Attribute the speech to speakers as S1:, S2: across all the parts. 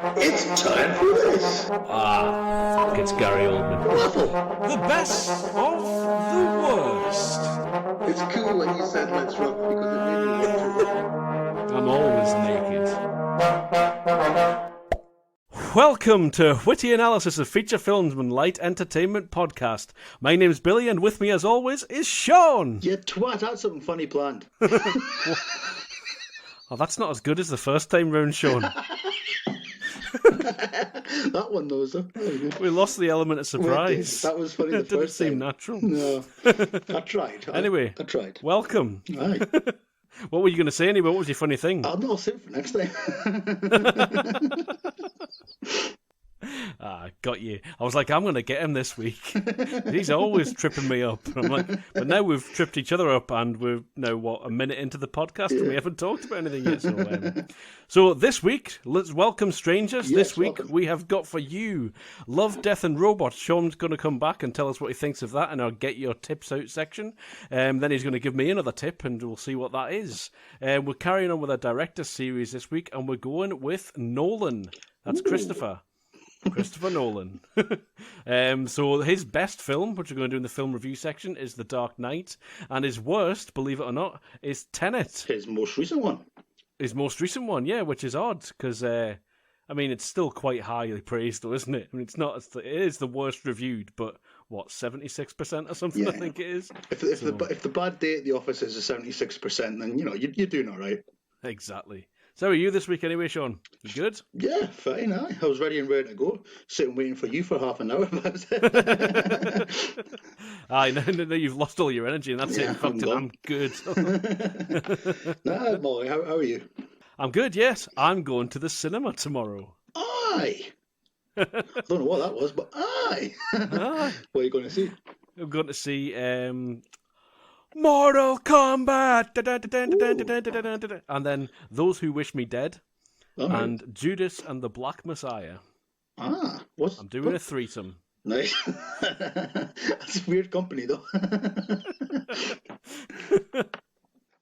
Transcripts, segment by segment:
S1: It's time for this.
S2: Fuck, it's Gary Oldman.
S3: The best of the worst.
S1: It's cool when you said let's rock because it made me want to rock.
S2: I'm always naked. Welcome to Whitty Analysis of Feature Films and Light Entertainment Podcast. My name's Billy, and with me as always is Sean.
S1: You twat, I had something funny planned.
S2: Oh, that's not as good as the first time round, Sean.
S1: That one knows though.
S2: We lost the element of surprise.
S1: That was funny the
S2: It didn't
S1: first
S2: seem
S1: time.
S2: natural.
S1: No, I tried.
S2: Anyway,
S1: I tried.
S2: welcome.
S1: Aye.
S2: What were you going to say anyway? What was your funny thing?
S1: I'll save it for next time.
S2: Got you. I was like, I'm going to get him this week. He's always tripping me up. I'm like, but now we've tripped each other up, and we're now, a minute into the podcast, and we haven't talked about anything yet. So this week, let's welcome strangers.
S1: Yes,
S2: this week,
S1: welcome.
S2: we have got for you Love, Death and Robots. Sean's going to come back and tell us what he thinks of that in our Get Your Tips Out section. Then he's going to give me another tip, and we'll see what that is. We're carrying on with our Director series this week, and we're going with Nolan. That's Christopher Nolan. So his best film, which we're going to do in the film review section, is The Dark Knight, and his worst, believe it or not, is TeneT.
S1: His most recent one.
S2: His most recent one, yeah, which is odd because it's still quite highly praised, though, isn't it? I mean, it is the worst reviewed, but what, 76% or something?
S1: Yeah.
S2: I think it is.
S1: If the bad day at the office is a 76%, then you're doing all right.
S2: Exactly. So how are you this week anyway, Sean? You good?
S1: Yeah, fine. I was ready to go. Sitting waiting for you for half an hour.
S2: No, you've lost all your energy, and that's it. In fact, I'm good.
S1: Nah, Molly, how are you?
S2: I'm good, yes. I'm going to the cinema tomorrow.
S1: Aye. I don't know what that was, but aye.
S2: Aye.
S1: What are you going to see?
S2: I'm going to see Mortal Kombat, and then Those Who Wish Me Dead, and Judas and the Black Messiah.
S1: I'm
S2: doing a threesome.
S1: Nice. That's a weird company, though.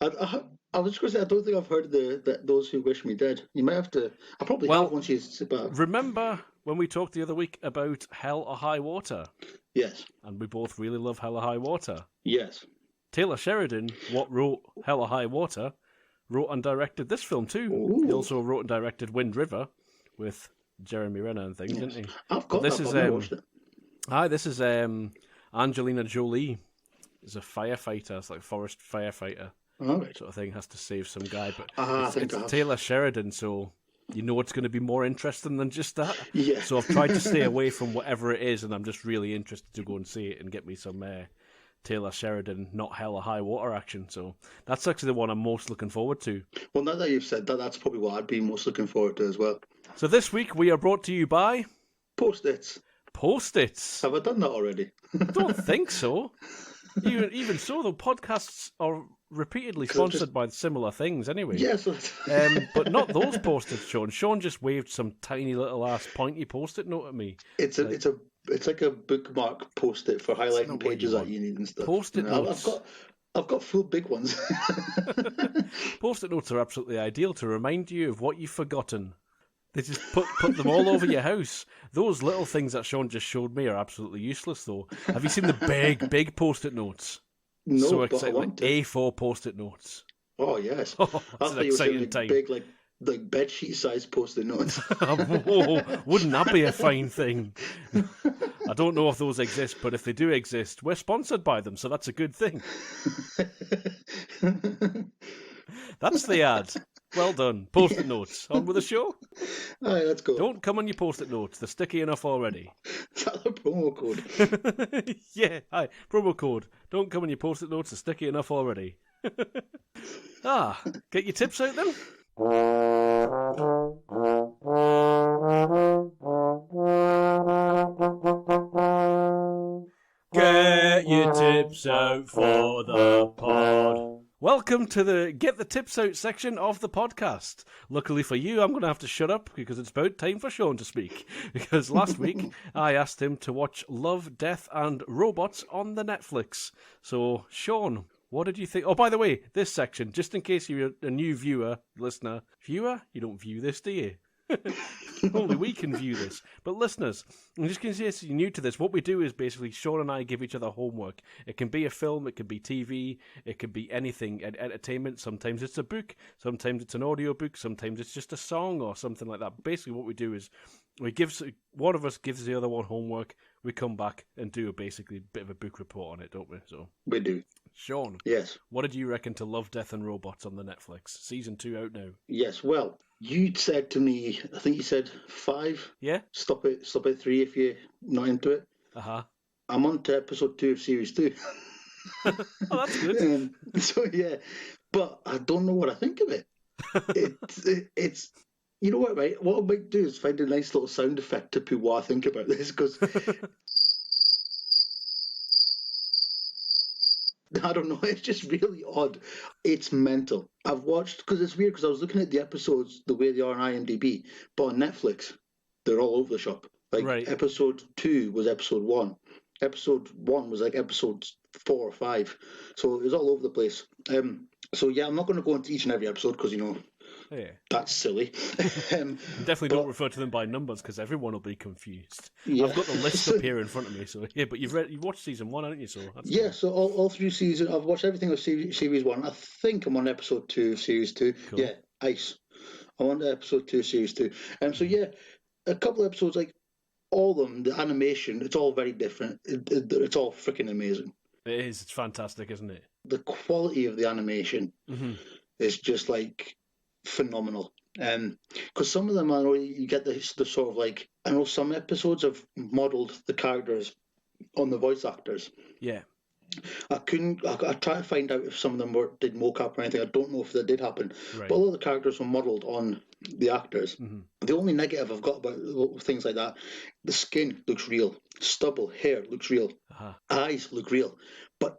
S1: I was just going to say, I don't think I've heard of Those Who Wish Me Dead. You might have to. I probably have once you sit back.
S2: Remember when we talked the other week about Hell or High Water?
S1: Yes.
S2: And we both really love Hell or High Water.
S1: Yes.
S2: Taylor Sheridan, what wrote Hell or High Water, wrote and directed this film too.
S1: Ooh.
S2: He also wrote and directed Wind River with Jeremy Renner and things, didn't he?
S1: I've got
S2: this
S1: that,
S2: is
S1: but I've never watched it.
S2: This is Angelina Jolie. Is a firefighter. It's like a forest firefighter sort of thing. Has to save some guy, but it's Taylor Sheridan, so you know it's going to be more interesting than just that.
S1: Yeah.
S2: So I've tried to stay away from whatever it is, and I'm just really interested to go and see it and get me some Taylor Sheridan, not Hell or High Water action. So that's actually the one I'm most looking forward to.
S1: Well, now that you've said that, that's probably what I'd be most looking forward to as well.
S2: So this week we are brought to you by
S1: Post-its.
S2: Post-its.
S1: Have I done that already?
S2: I don't think so. Even so, the podcasts are repeatedly sponsored by similar things anyway.
S1: Yes.
S2: But not those Post-its, Sean. Sean just waved some tiny little ass pointy Post-it note at me.
S1: It's like a bookmark Post-it for highlighting pages that you need and stuff.
S2: Post-it notes.
S1: I've got full big ones.
S2: Post-it notes are absolutely ideal to remind you of what you've forgotten. They just put them all over your house. Those little things that Sean just showed me are absolutely useless, though. Have you seen the big Post-it notes?
S1: No,
S2: so
S1: but
S2: exciting,
S1: I want
S2: like
S1: to.
S2: A4 Post-it notes.
S1: Oh, yes.
S2: Oh,
S1: I
S2: it's
S1: thought
S2: an
S1: you were saying
S2: exciting time.
S1: big, like bedsheet size Post-it notes.
S2: Whoa, wouldn't that be a fine thing? I don't know if those exist, but if they do exist, we're sponsored by them, so that's a good thing. That's the ad. Well done. Post-it notes. On with the show.
S1: All right, let's go.
S2: Don't come on your Post-it notes. They're sticky enough already.
S1: Is that a promo code?
S2: Yeah, hi. Promo code. Don't come on your Post-it notes. They're sticky enough already. Get your tips out then. Get your tips out for the pod. Welcome to the Get the Tips Out section of the podcast. Luckily for you, I'm going to have to shut up because it's about time for Sean to speak. Because last week, I asked him to watch Love, Death and Robots on the Netflix. So, Sean, what did you think? Oh, by the way, this section, just in case you're a new listener. Viewer? You don't view this, do you? Only we can view this. But listeners, in just in case you're new to this, what we do is basically Sean and I give each other homework. It can be a film, it can be TV, it can be anything, entertainment. Sometimes it's a book, sometimes it's an audio book, sometimes it's just a song or something like that. Basically what we do is one of us gives the other one homework, we come back and do basically a bit of a book report on it, don't we? So
S1: we do.
S2: Sean,
S1: yes.
S2: What did you reckon to Love, Death and Robots on the Netflix? Season 2 out now.
S1: Yes, well, you said to me, I think you said 5.
S2: Yeah.
S1: Stop at 3 if you're not into it.
S2: Uh-huh.
S1: I'm on to episode 2 of series 2.
S2: Oh, that's good.
S1: So, yeah. But I don't know what I think of it. It's... You know what, right? What I might do is find a nice little sound effect to put what I think about this, because I don't know, it's just really odd. It's mental. I've watched, because it's weird, because I was looking at the episodes the way they are on IMDb, but on Netflix, they're all over the shop. Like,
S2: right.
S1: Episode 2 was episode 1. Episode 1 was like episode 4 or 5. So it was all over the place. So, yeah, I'm not going to go into each and every episode, because, you know,
S2: yeah.
S1: That's silly.
S2: Definitely don't refer to them by numbers because everyone will be confused.
S1: Yeah.
S2: I've got the list up here in front of me, so yeah. But you've watched season 1, haven't you? So that's
S1: yeah.
S2: cool.
S1: So all through season, I've watched everything of series 1. I think I'm on episode 2 of series 2.
S2: Cool.
S1: Yeah, Ice. I'm on to episode 2 of series 2. So yeah, a couple of episodes, like all of them, the animation, it's all very different. It's all freaking amazing.
S2: It is. It's fantastic, isn't it?
S1: The quality of the animation is just like phenomenal. Because some of them, I know you get the sort of like, I know some episodes have modelled the characters on the voice actors.
S2: Yeah.
S1: I tried to find out if some of them did mocap or anything. I don't know if that did happen.
S2: Right.
S1: But a lot of the characters were modelled on the actors. The only negative I've got about things like that, the skin looks real. Stubble, hair looks real. Eyes look real. But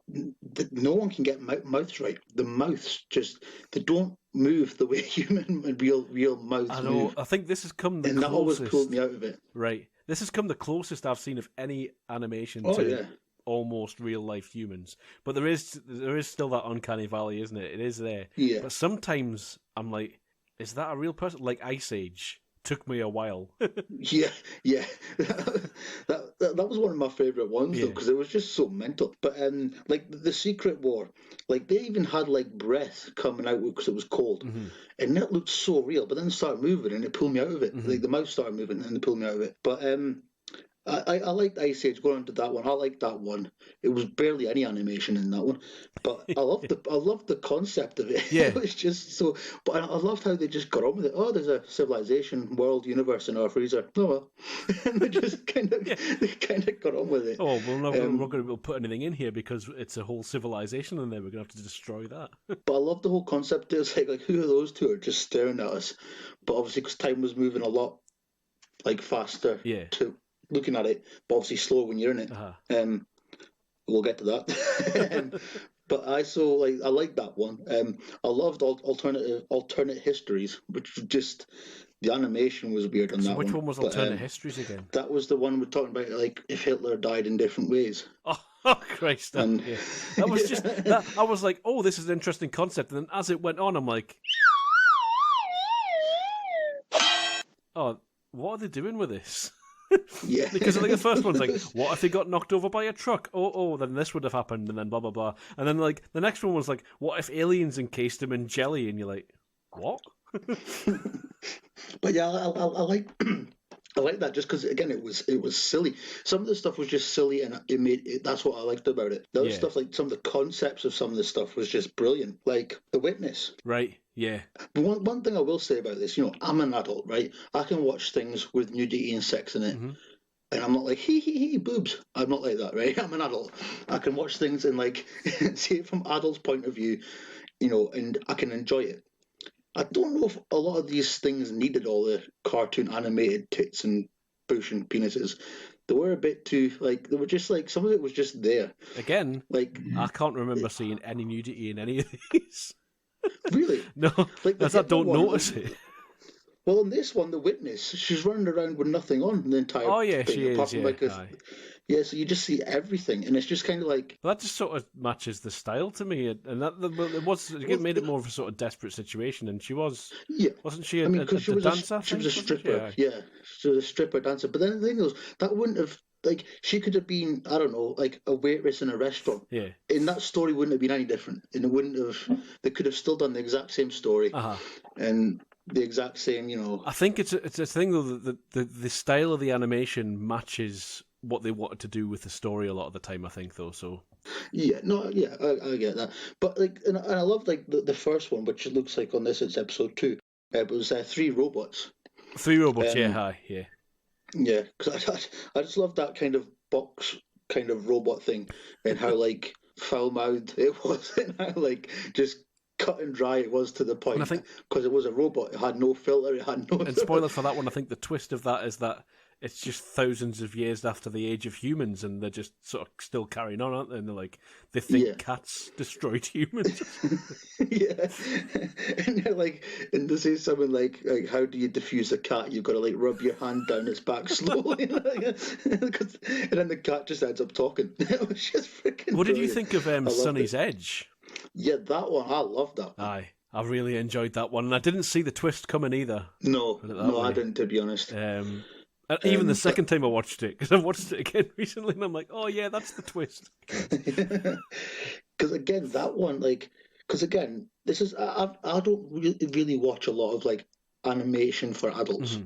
S1: no one can get mouths right. The mouths just, they don't move the way human and real mouths
S2: I know.
S1: move.
S2: I think this has come the
S1: and
S2: closest.
S1: That always pulled me out of it.
S2: Right. This has come the closest I've seen of any animation
S1: to
S2: almost real life humans. But there is still that uncanny valley, isn't it? It is there.
S1: Yeah.
S2: But sometimes I'm like, is that a real person? Like Ice Age. Took me a while.
S1: yeah. That was one of my favourite ones though, because it was just so mental. But like the Secret War, like they even had like breath coming out because it was cold, and that looked so real. But then it started moving, and it pulled me out of it. Like the mouth started moving, and it pulled me out of it. But I liked Ice Age. Going into that one, I liked that one. It was barely any animation in that one, but I loved the concept of it.
S2: Yeah,
S1: it was just so. But I loved how they just got on with it. Oh, there's a civilization, world, universe in our freezer. Oh well, and they just kind of got on with it.
S2: Oh, we're not going to put anything in here because it's a whole civilization, and then we're going to have to destroy that.
S1: But I love the whole concept. It's like who are those two are just staring at us? But obviously, because time was moving a lot like faster.
S2: Yeah.
S1: To looking at it, but obviously slow when you're in it. We'll get to that. But I like that one. I loved alternate histories, which just the animation was weird on that one.
S2: Which one was alternate histories again?
S1: That was the one we're talking about, like if Hitler died in different ways.
S2: Oh Christ! That was just that. I was like, oh, this is an interesting concept, and then as it went on, I'm like, oh, what are they doing with this?
S1: Yeah,
S2: because I think the first one's like, what if he got knocked over by a truck? Oh, then this would have happened, and then blah blah blah. And then like the next one was like, what if aliens encased him in jelly? And you're like, what?
S1: But yeah, I like I like that just because again it was silly. Some of the stuff was just silly, and it made it, that's what I liked about it. The other stuff, like some of the concepts of some of the stuff, was just brilliant. Like The Witness,
S2: right? Yeah.
S1: But one thing I will say about this, I'm an adult, right? I can watch things with nudity and sex in it. And I'm not like, hee, boobs. I'm not like that, right? I'm an adult. I can watch things and like see it from adult's point of view, and I can enjoy it. I don't know if a lot of these things needed all the cartoon animated tits and bush and penises. They were a bit too, like, they were just like, some of it was just there.
S2: Again,
S1: like
S2: I can't remember seeing any nudity in any of these.
S1: Really?
S2: No,
S1: like
S2: I don't notice it.
S1: Well, in this one, the witness, she's running around with nothing on the entire
S2: Oh yeah,
S1: thing,
S2: she
S1: apart
S2: is.
S1: from
S2: Yeah,
S1: like a
S2: aye.
S1: yeah. So you just see everything, and it's just kind of like
S2: Well, that just sort of matches the style to me, and well, it
S1: well,
S2: made it more of a sort of desperate situation, and she
S1: yeah.
S2: wasn't she
S1: I mean, because
S2: a dancer? I
S1: she was a
S2: think wasn't she?
S1: stripper,
S2: Aye.
S1: yeah, she was a stripper dancer. But then the thing was, that wouldn't have like she could have been, I don't know, like a waitress in a restaurant.
S2: Yeah.
S1: And that story wouldn't have been any different, and it wouldn't have. They could have still done the exact same story,
S2: Uh huh.
S1: and the exact same, you know.
S2: I think it's a thing though that the style of the animation matches what they wanted to do with the story a lot of the time. I think though, so
S1: Yeah, no, yeah, I get that. But like, and I love like the first one, which it looks like on this it's episode 2. It was three robots.
S2: three robots. Yeah,
S1: Um,
S2: hi, yeah.
S1: yeah, because I just love that kind of box kind of robot thing, and how like foul mouthed it was, and how like just cut and dry it was to the
S2: And I
S1: point.
S2: think,
S1: Because it was a robot, it had no filter, it had no.
S2: and spoiler for that one, I think the twist of that is that it's just thousands of years after the age of humans, and they're just sort of still carrying on, aren't they? And they're like, they think
S1: Yeah.
S2: cats destroyed humans.
S1: Yeah, and they're like, and they say something like, "How do you diffuse a cat? You've got to like rub your hand down its back slowly," and then the cat just ends up talking. It was just freaking.
S2: What did you
S1: brilliant.
S2: think of
S1: I loved
S2: Sunny's
S1: it.
S2: Edge?
S1: Yeah, that one, I love that one.
S2: Aye, I really enjoyed that one, and I didn't see the twist coming either.
S1: No,
S2: Put it that
S1: no, I
S2: way.
S1: didn't, to be honest.
S2: Even the
S1: but-
S2: second time I watched it, because I watched it again recently, and I'm like, oh yeah, that's the twist.
S1: Because again, that one, like, because again, this is I don't really watch a lot of like animation for adults.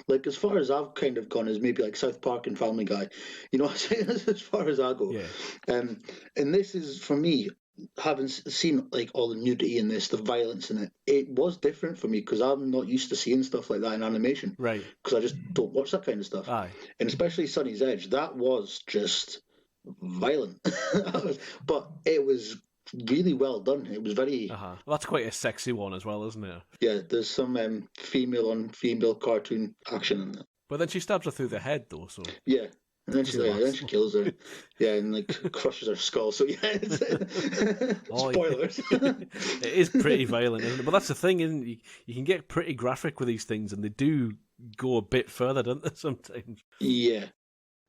S1: Like as far as I've kind of gone is maybe like South Park and Family Guy, you know. As far as I go,
S2: Yeah.
S1: And this is for me, having seen like all the nudity in this, the violence in it, it was different for me because I'm not used to seeing stuff like that in animation.
S2: Right.
S1: Because I just don't watch that kind of stuff.
S2: Aye.
S1: And especially Sunny's Edge, that was just violent. But it was really well done. It was very,
S2: Well, that's quite a sexy one as well, isn't it?
S1: yeah, there's some female on female cartoon action in it.
S2: But then she stabs her through the head, though, so...
S1: Yeah. And then
S2: Doesn't
S1: she kills her. Yeah, and like crushes her skull. So yeah,
S2: Oh,
S1: spoilers.
S2: It is pretty violent, isn't it? But that's the thing, isn't it? You can get pretty graphic with these things, and they do go a bit further, don't they, sometimes?
S1: Yeah.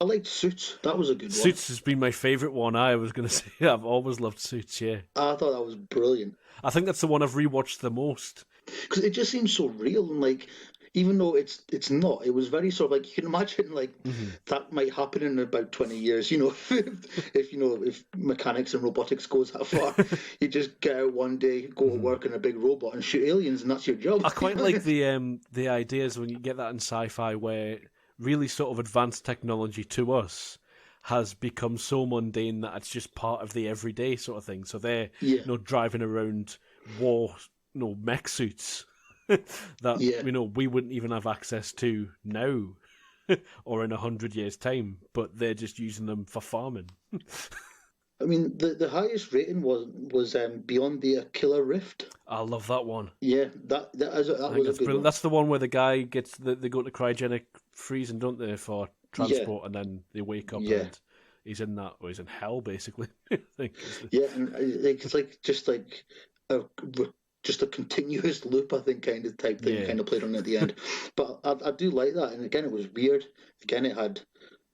S1: I liked Suits. That was a good one.
S2: Suits has been my favourite one. I was going to say I've always loved Suits, yeah.
S1: I thought that was brilliant.
S2: I think that's the one I've rewatched the most.
S1: Because it just seems so real, and like, even though it's not, it was very sort of like, you can imagine like that might happen in about 20 years, you know, if mechanics and robotics goes that far. You just get out one day, go to work in a big robot and shoot aliens, and that's your job.
S2: I quite like the ideas when you get that in sci-fi where really sort of advanced technology to us has become so mundane that it's just part of the everyday sort of thing. So they're driving around war mech suits that we wouldn't even have access to now or in 100 years' time, but they're just using them for farming.
S1: I mean, the highest rating was Beyond the Killer Rift.
S2: I love that one.
S1: Yeah, that was a good one.
S2: That's the one where the guy gets they go to cryogenic freezing, don't they, for transport, and then they wake up and he's in that, or he's in hell basically. I think.
S1: Yeah, and it's like just a continuous loop, I think, kind of type thing, kind of played on at the end. But I do like that, and again, it was weird. Again, it had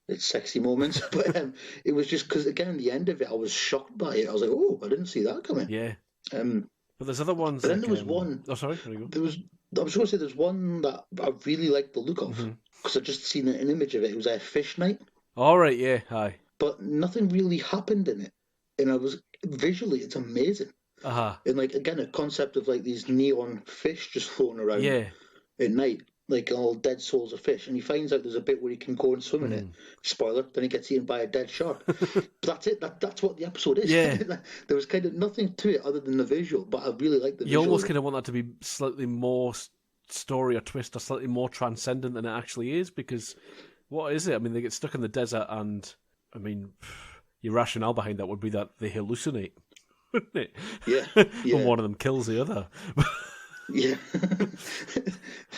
S1: its sexy moments, but it was just because again, the end of it, I was shocked by it. I was like, oh, I didn't see that coming.
S2: Yeah. But there's other ones.
S1: But then
S2: like,
S1: there was one.
S2: Oh, sorry. There you go.
S1: I was going to say there's one that I really liked the look of because I just seen an image of it. It was a fish night.
S2: All right. Yeah. Hi.
S1: But nothing really happened in it, and I was visually, it's amazing. And like again, a concept of like these neon fish just floating around at night, like all dead souls of fish, and he finds out there's a bit where he can go and swim in it. Spoiler: then he gets eaten by a dead shark. But that's it. That's what the episode is.
S2: Yeah.
S1: There was kind of nothing to it other than the visual, but I really like the.
S2: You almost kind of want that to be slightly more story or twist or slightly more transcendent than it actually is, because what is it? I mean, they get stuck in the desert, and I mean, your rationale behind that would be that they hallucinate. Wouldn't it?
S1: Yeah.
S2: And one of them kills the other.
S1: Yeah.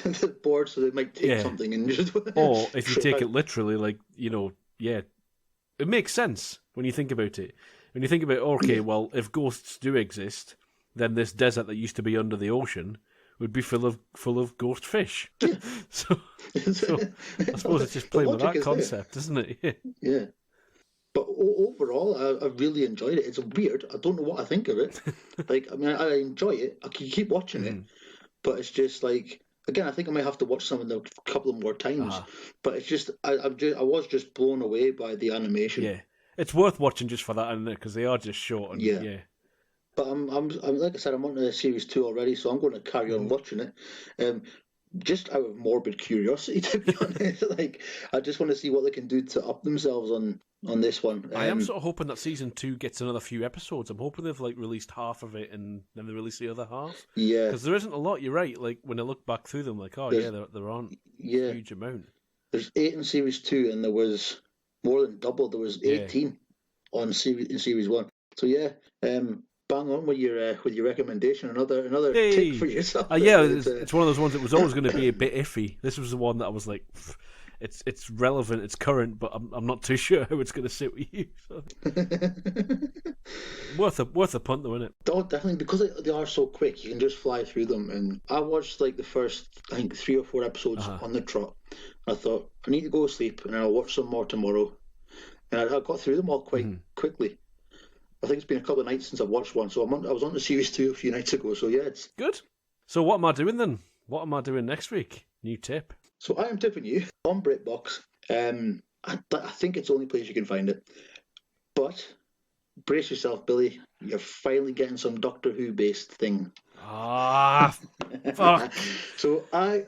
S1: They're bored, so they might take something and just.
S2: Or if you take it literally, like, it makes sense when you think about it. When you think about, well, if ghosts do exist, then this desert that used to be under the ocean would be full of ghost fish.
S1: Yeah.
S2: so I suppose it's just playing with that concept, isn't it?
S1: Yeah. But overall, I really enjoyed it. It's weird. I don't know what I think of it. I enjoy it. I can keep watching it, but it's just like, again, I think I might have to watch some of them a couple of more times. But it's just, I was just blown away by the animation.
S2: Yeah, it's worth watching just for that, isn't it? Because they are just short. And, yeah.
S1: But I'm like I said, I'm on to series 2 already, so I'm going to carry on watching it. Just out of morbid curiosity, to be honest. I just want to see what they can do to up themselves on this one.
S2: I am sort of hoping that season 2 gets another few episodes. I'm hoping they've released half of it and then they release the other half.
S1: Yeah,
S2: because there isn't a lot. You're right. Like when I look back through them, there aren't a huge amount.
S1: There's 8 in series 2, and there was more than double. There was 18 in series 1. So bang on with your recommendation. Another tick for yourself.
S2: It's one of those ones that was always going to be a bit iffy. This was the one that I was like, it's relevant, it's current, but I'm not too sure how it's going to sit with you. So. worth a punt though, isn't it?
S1: Oh, definitely, because they are so quick. You can just fly through them. And I watched the first, I think, 3 or 4 episodes on the trot. I thought I need to go to sleep, and I'll watch some more tomorrow. And I got through them all quite quickly. I think it's been a couple of nights since I've watched one, so I was on the series 2 a few nights ago, so yeah, it's...
S2: Good. So what am I doing then? What am I doing next week? New tip.
S1: So I am tipping you on BritBox. I think it's the only place you can find it. But brace yourself, Billy. You're finally getting some Doctor Who-based thing.
S2: Fuck.
S1: So I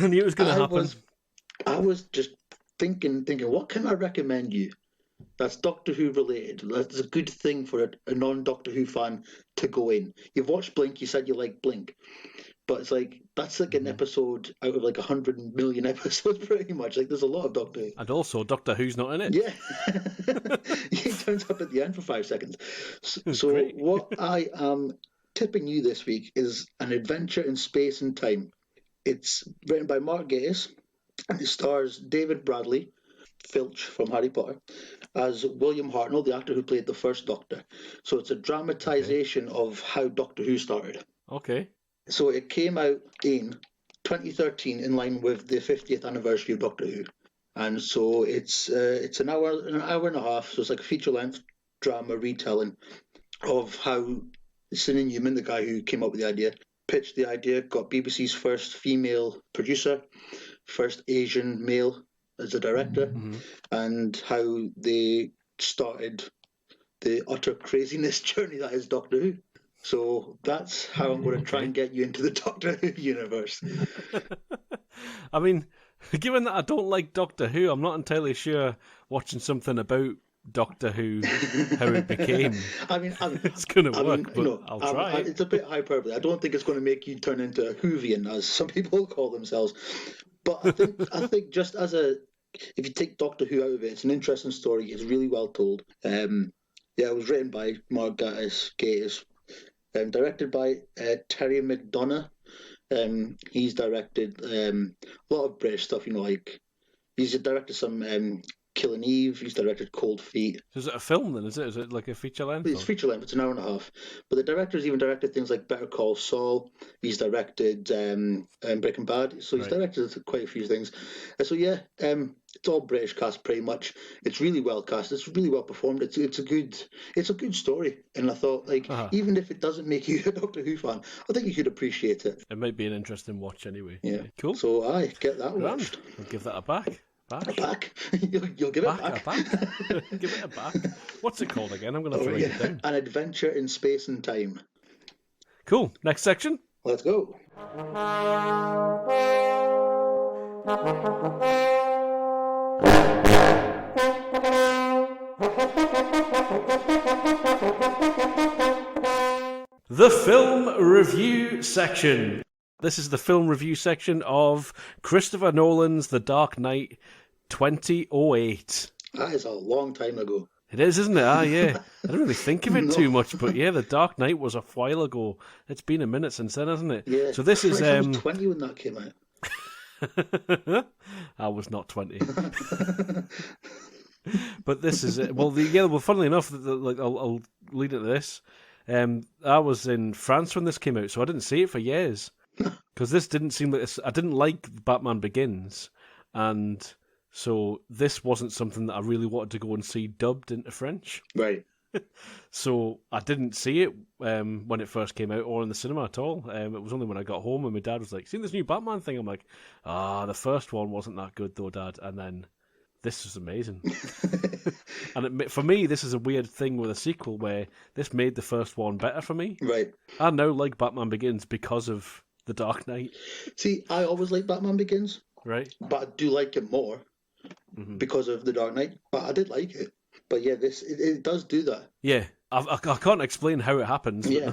S2: knew it was going to happen.
S1: I was just thinking, what can I recommend you? That's Doctor Who related. That's a good thing for a non-Doctor Who fan to go in. You've watched Blink, you said you like Blink. But it's that's an episode out of 100 million episodes pretty much. There's a lot of Doctor Who.
S2: And also Doctor Who's not in it.
S1: Yeah. He turns up at the end for 5 seconds. So what I am tipping you this week is An Adventure in Space and Time. It's written by Mark Gatiss and it stars David Bradley, Filch from Harry Potter, as William Hartnell, the actor who played the first Doctor. So it's a dramatisation of how Doctor Who started.
S2: Okay.
S1: So it came out in 2013 in line with the 50th anniversary of Doctor Who. And so it's an hour and a half, so it's like a feature-length drama retelling of how Sidney Newman, the guy who came up with the idea, pitched the idea, got BBC's first female producer, first Asian male as a director, and how they started the utter craziness journey that is Doctor Who. So that's how I'm going to try and get you into the Doctor Who universe.
S2: I mean, given that I don't like Doctor Who, I'm not entirely sure watching something about Doctor Who, how it became. It's going to work, but I'll try.
S1: It's a bit hyperbole. I don't think it's going to make you turn into a Whovian, as some people call themselves. But I think just if you take Doctor Who out of it, it's an interesting story. It's really well told. It was written by Mark Gatiss, directed by Terry McDonough. He's directed a lot of British stuff, he's directed some Killing Eve, he's directed Cold Feet.
S2: Is it a film then? Is it like a feature length?
S1: It's feature length, it's an hour and a half. But the director's even directed things like Better Call Saul, he's directed Breaking Bad, so he's directed quite a few things. It's all British cast pretty much. It's really well cast, it's really well performed, it's a good story. And I thought, even if it doesn't make you a Doctor Who fan, I think you could appreciate it.
S2: It might be an interesting watch anyway.
S1: Yeah.
S2: Cool.
S1: So I get that watched.
S2: I'll give that a back.
S1: Back? You'll give it back.
S2: Give it a back. What's it called again? I'm going to have to write it down.
S1: An Adventure in Space and Time.
S2: Cool. Next section.
S1: Let's go.
S2: The film review section. This is the film review section of Christopher Nolan's The Dark Knight 2008.
S1: That is a long time ago.
S2: It is, isn't it? Yeah. I don't really think of it too much, but yeah, The Dark Knight was a while ago. It's been a minute since then, hasn't it?
S1: Yeah.
S2: So this is...
S1: I was 20 when that came out.
S2: I was not 20. But this is it. Well, funnily enough, I'll lead into this. I was in France when this came out, so I didn't see it for years. Because this didn't seem like I didn't like Batman Begins, and so this wasn't something that I really wanted to go and see dubbed into French.
S1: Right.
S2: So I didn't see it when it first came out or in the cinema at all. It was only when I got home and my dad was like, "Seen this new Batman thing?" I'm like, the first one wasn't that good though, Dad." And then this was amazing. And for me, this is a weird thing with a sequel where this made the first one better for me.
S1: Right.
S2: I now like Batman Begins because of The Dark Knight.
S1: See, I always like Batman Begins.
S2: Right.
S1: But I do like it more because of The Dark Knight. But I did like it. But yeah, it does do that.
S2: Yeah. I can't explain how it happens.
S1: Yeah.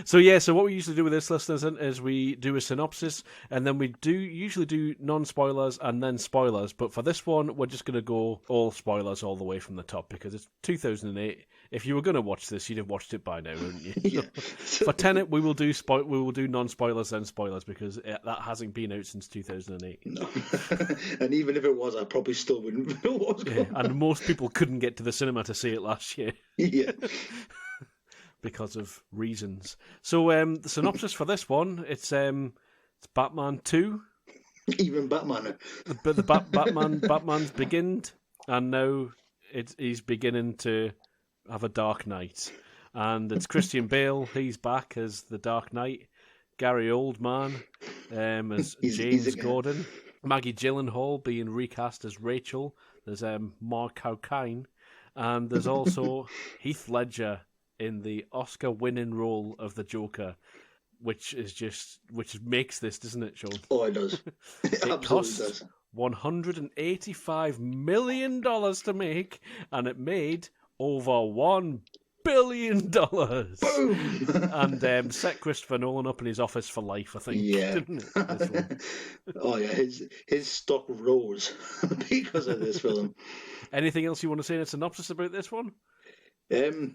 S2: So what we usually do with this, listeners, is we do a synopsis, and then we usually do non-spoilers and then spoilers. But for this one, we're just going to go all spoilers all the way from the top because it's 2008. If you were going to watch this, you'd have watched it by now, wouldn't you?
S1: Yeah.
S2: For TeneT, we will do non-spoilers then spoilers because that hasn't been out since 2008.
S1: No. And even if it was, I probably still wouldn't know what was going on.
S2: And most people couldn't get to the cinema to see it last year.
S1: Yeah.
S2: Because of reasons. So the synopsis for this one, it's Batman 2.
S1: Even Batman.
S2: But Batman's beginned, and now he's beginning to have a Dark Knight. And it's Christian Bale, he's back as the Dark Knight. Gary Oldman as James Gordon. Maggie Gyllenhaal being recast as Rachel. There's Mark Howkine. And there's also Heath Ledger in the Oscar-winning role of the Joker, which makes this, doesn't it, Sean?
S1: Oh, it does.
S2: It cost $185 million to make, and it made over $1 billion.
S1: Boom!
S2: And set Christopher Nolan up in his office for life, I think.
S1: Yeah.
S2: Didn't it, this one?
S1: Oh yeah, his stock rose because of this film.
S2: Anything else you want to say in a synopsis about this one?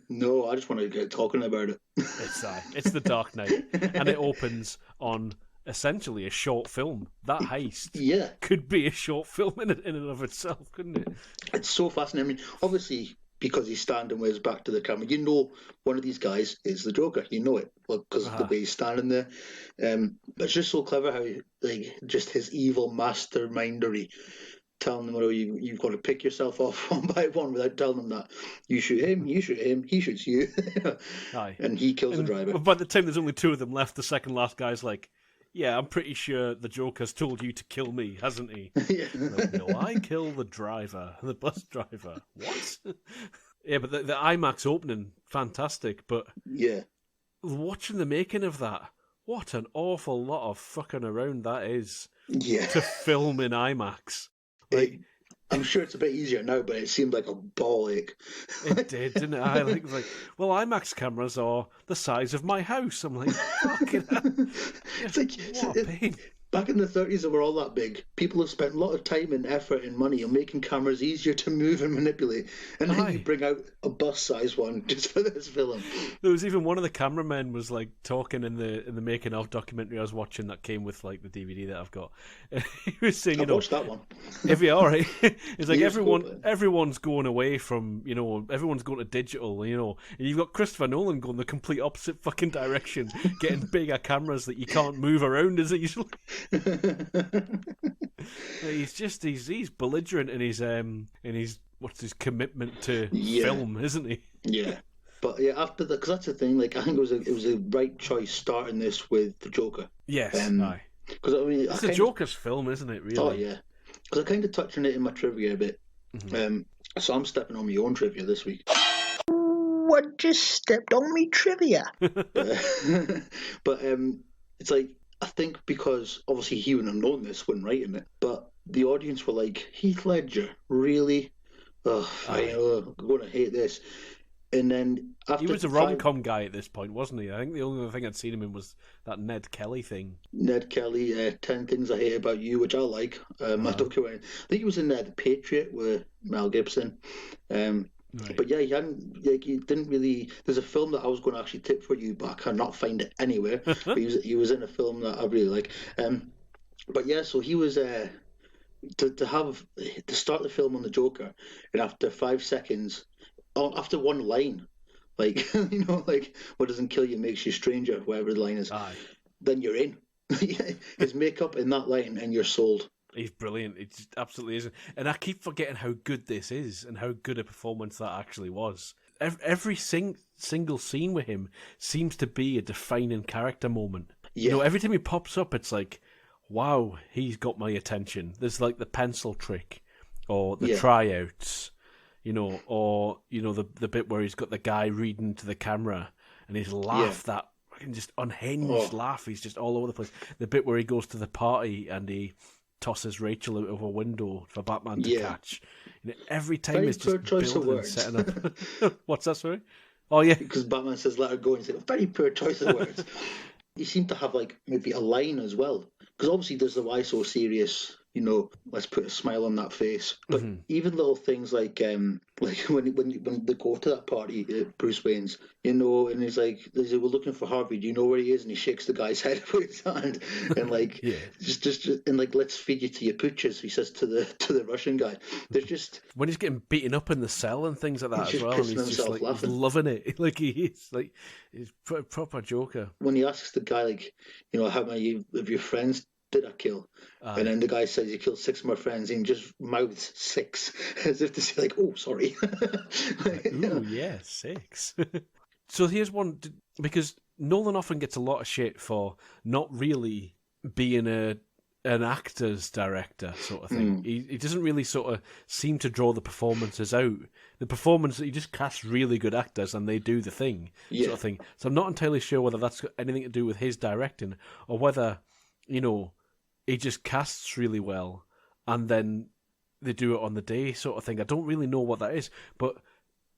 S1: No, I just want to get talking about it.
S2: It's The Dark Knight, and it opens on essentially a short film. That heist could be a short film in and of itself, couldn't it?
S1: It's so fascinating. I mean, obviously, because he's standing with his back to the camera, you know one of these guys is the Joker. You know it because of the way he's standing there. But it's just so clever how, like, just his evil mastermindery, telling them, you've got to pick yourself off one by one without telling them that. You shoot him, he shoots you.
S2: Aye.
S1: And he kills the driver.
S2: By the time there's only two of them left, the second last guy's like, "Yeah, I'm pretty sure the Joker's told you to kill me, hasn't he?"
S1: Yeah.
S2: Like, "No, I kill the driver, the bus driver." What? Yeah, but the IMAX opening, fantastic. But
S1: yeah,
S2: watching the making of that, what an awful lot of fucking around that is to film in IMAX. Like,
S1: I'm sure it's a bit easier now, but it seemed like a ball ache.
S2: It did, didn't it? I was like, well, IMAX cameras are the size of my house. I'm like, fucking hell.
S1: It's like,
S2: what a pain.
S1: Back in the 30s, they were all that big. People have spent a lot of time and effort and money on making cameras easier to move and manipulate. And then you bring out a bus-sized one just for this film.
S2: There was even one of the cameramen was like talking in the making of documentary I was watching that came with like the DVD that I've got. And he was saying,
S1: I watched that one.
S2: If you're all right, it's like everyone's going away from, everyone's going to digital, and you've got Christopher Nolan going the complete opposite fucking direction, getting bigger cameras that you can't move around as easily. He's belligerent in his what's his commitment to film, isn't he?
S1: Yeah, but yeah, after that, because that's the thing. Like, I think it was a right choice starting this with the Joker.
S2: Yes, aye.
S1: Because I mean,
S2: it's the Joker's film, isn't it? Really?
S1: Oh yeah. Because I kind of touched on it in my trivia a bit. Mm-hmm. So I'm stepping on my own trivia this week. What just stepped on me trivia? But it's like, I think because obviously he wouldn't have known this when writing it, but the audience were like, Heath Ledger, really? I'm going to hate this. And then after
S2: he was a rom-com guy at this point, wasn't he? I think the only other thing I'd seen him in was that Ned Kelly thing. Ned Kelly,
S1: 10 Things I Hate About You, which I like. I think he was in The Patriot with Mel Gibson. Right. But yeah, he didn't really. There's a film that I was going to actually tip for you, but I cannot find it anywhere. But he was in a film that I really like. But yeah, so he was to start the film on the Joker, and after 5 seconds, after one line, like like what doesn't kill you makes you stranger, whatever the line is.
S2: Aye.
S1: then you're in. His makeup in that line, and you're sold.
S2: He's brilliant. It just absolutely is. And I keep forgetting how good this is and how good a performance that actually was. Every single scene with him seems to be a defining character moment.
S1: Yeah.
S2: You know, every time he pops up, it's like, wow, he's got my attention. There's like the pencil trick or the tryouts, you know, or, you know, the bit where he's got the guy reading to the camera and his laugh, that fucking just unhinged laugh. He's just all over the place. The bit where he goes to the party and he tosses Rachel out of a window for Batman to catch. You know, every time
S1: very
S2: it's just building and setting up. What's that, sorry? Oh, yeah.
S1: Because Batman says, let her go, and he's like, very poor choice of words. You seem to have, like, maybe a line as well. Because obviously there's the why so serious, you know, let's put a smile on that face. But even little things like when they go to that party at Bruce Wayne's, you know, and he's like, we're looking for Harvey, do you know where he is? And he shakes the guy's head with his hand and like just and like, let's feed you to your pooches, he says to the Russian guy. There's just
S2: when he's getting beaten up in the cell and things like that as well, and he's just like he's loving it. Like he's a proper Joker.
S1: When he asks the guy, like, you know, how many of your friends did I kill? And then the guy says he killed 6 of my friends, and he just mouths 6 as if to say, like, oh, sorry.
S2: Ooh, yeah, 6. So here's one, because Nolan often gets a lot of shit for not really being an actor's director sort of thing. He doesn't really sort of seem to draw the performances out. The performance, he just casts really good actors and they do the thing sort of thing. So I'm not entirely sure whether that's got anything to do with his directing or whether, you know, he just casts really well and then they do it on the day sort of thing. I don't really know what that is, but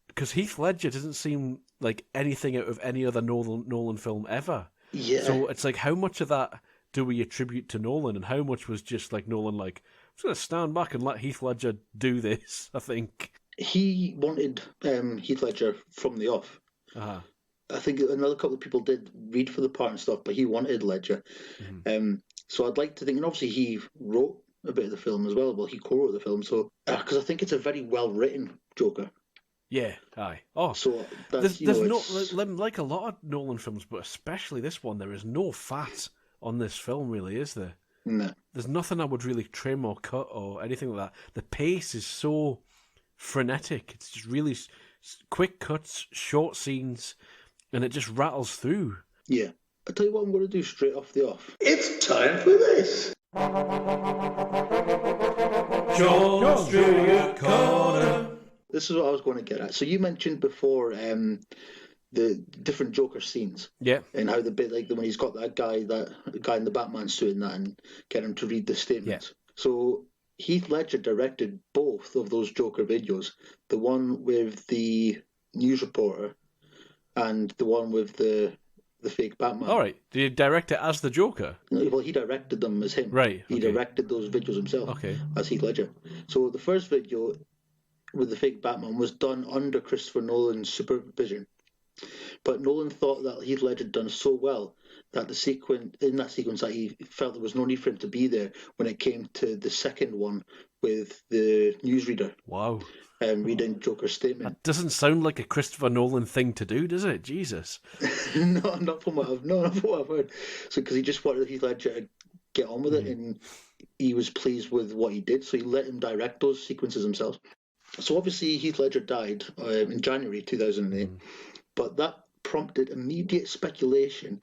S2: because Heath Ledger doesn't seem like anything out of any other Nolan film ever.
S1: Yeah.
S2: So it's like, how much of that do we attribute to Nolan and how much was just like Nolan like, I'm just going to stand back and let Heath Ledger do this, I think. He
S1: wanted Heath Ledger from the off.
S2: Uh-huh.
S1: I think another couple of people did read for the part and stuff, but he wanted Ledger. So I'd like to think, and obviously he wrote a bit of the film as well. Well, he co-wrote the film, so because I think it's a very well-written Joker.
S2: Yeah, aye. Oh,
S1: so
S2: there's no like a lot of Nolan films, but especially this one. There is no fat on this film, really, is there?
S1: No.
S2: There's nothing I would really trim or cut or anything like that. The pace is so frenetic. It's just really quick cuts, short scenes, and it just rattles through.
S1: Yeah. I'll tell you what I'm going to do straight off the off. It's time for this.
S3: John's Trivia Corner.
S1: This is what I was going to get at. So you mentioned before the different Joker scenes.
S2: Yeah.
S1: And how the bit, like when he's got that guy in the Batman suit and that, and get him to read the statements. Yeah. So Heath Ledger directed both of those Joker videos. The one with the news reporter and the one with the fake Batman.
S2: All right. Did he direct it as the Joker?
S1: Well, he directed them as him.
S2: Right.
S1: He directed those videos himself as Heath Ledger. So the first video with the fake Batman was done under Christopher Nolan's supervision. But Nolan thought that Heath Ledger had done so well that in that sequence that he felt there was no need for him to be there when it came to the second one with the newsreader.
S2: Wow.
S1: Reading Joker's statement.
S2: That doesn't sound like a Christopher Nolan thing to do, does it? Jesus.
S1: No, not from what I've heard. So because he just wanted Heath Ledger to get on with it, and he was pleased with what he did, so he let him direct those sequences himself. So obviously Heath Ledger died in January 2008, but that prompted immediate speculation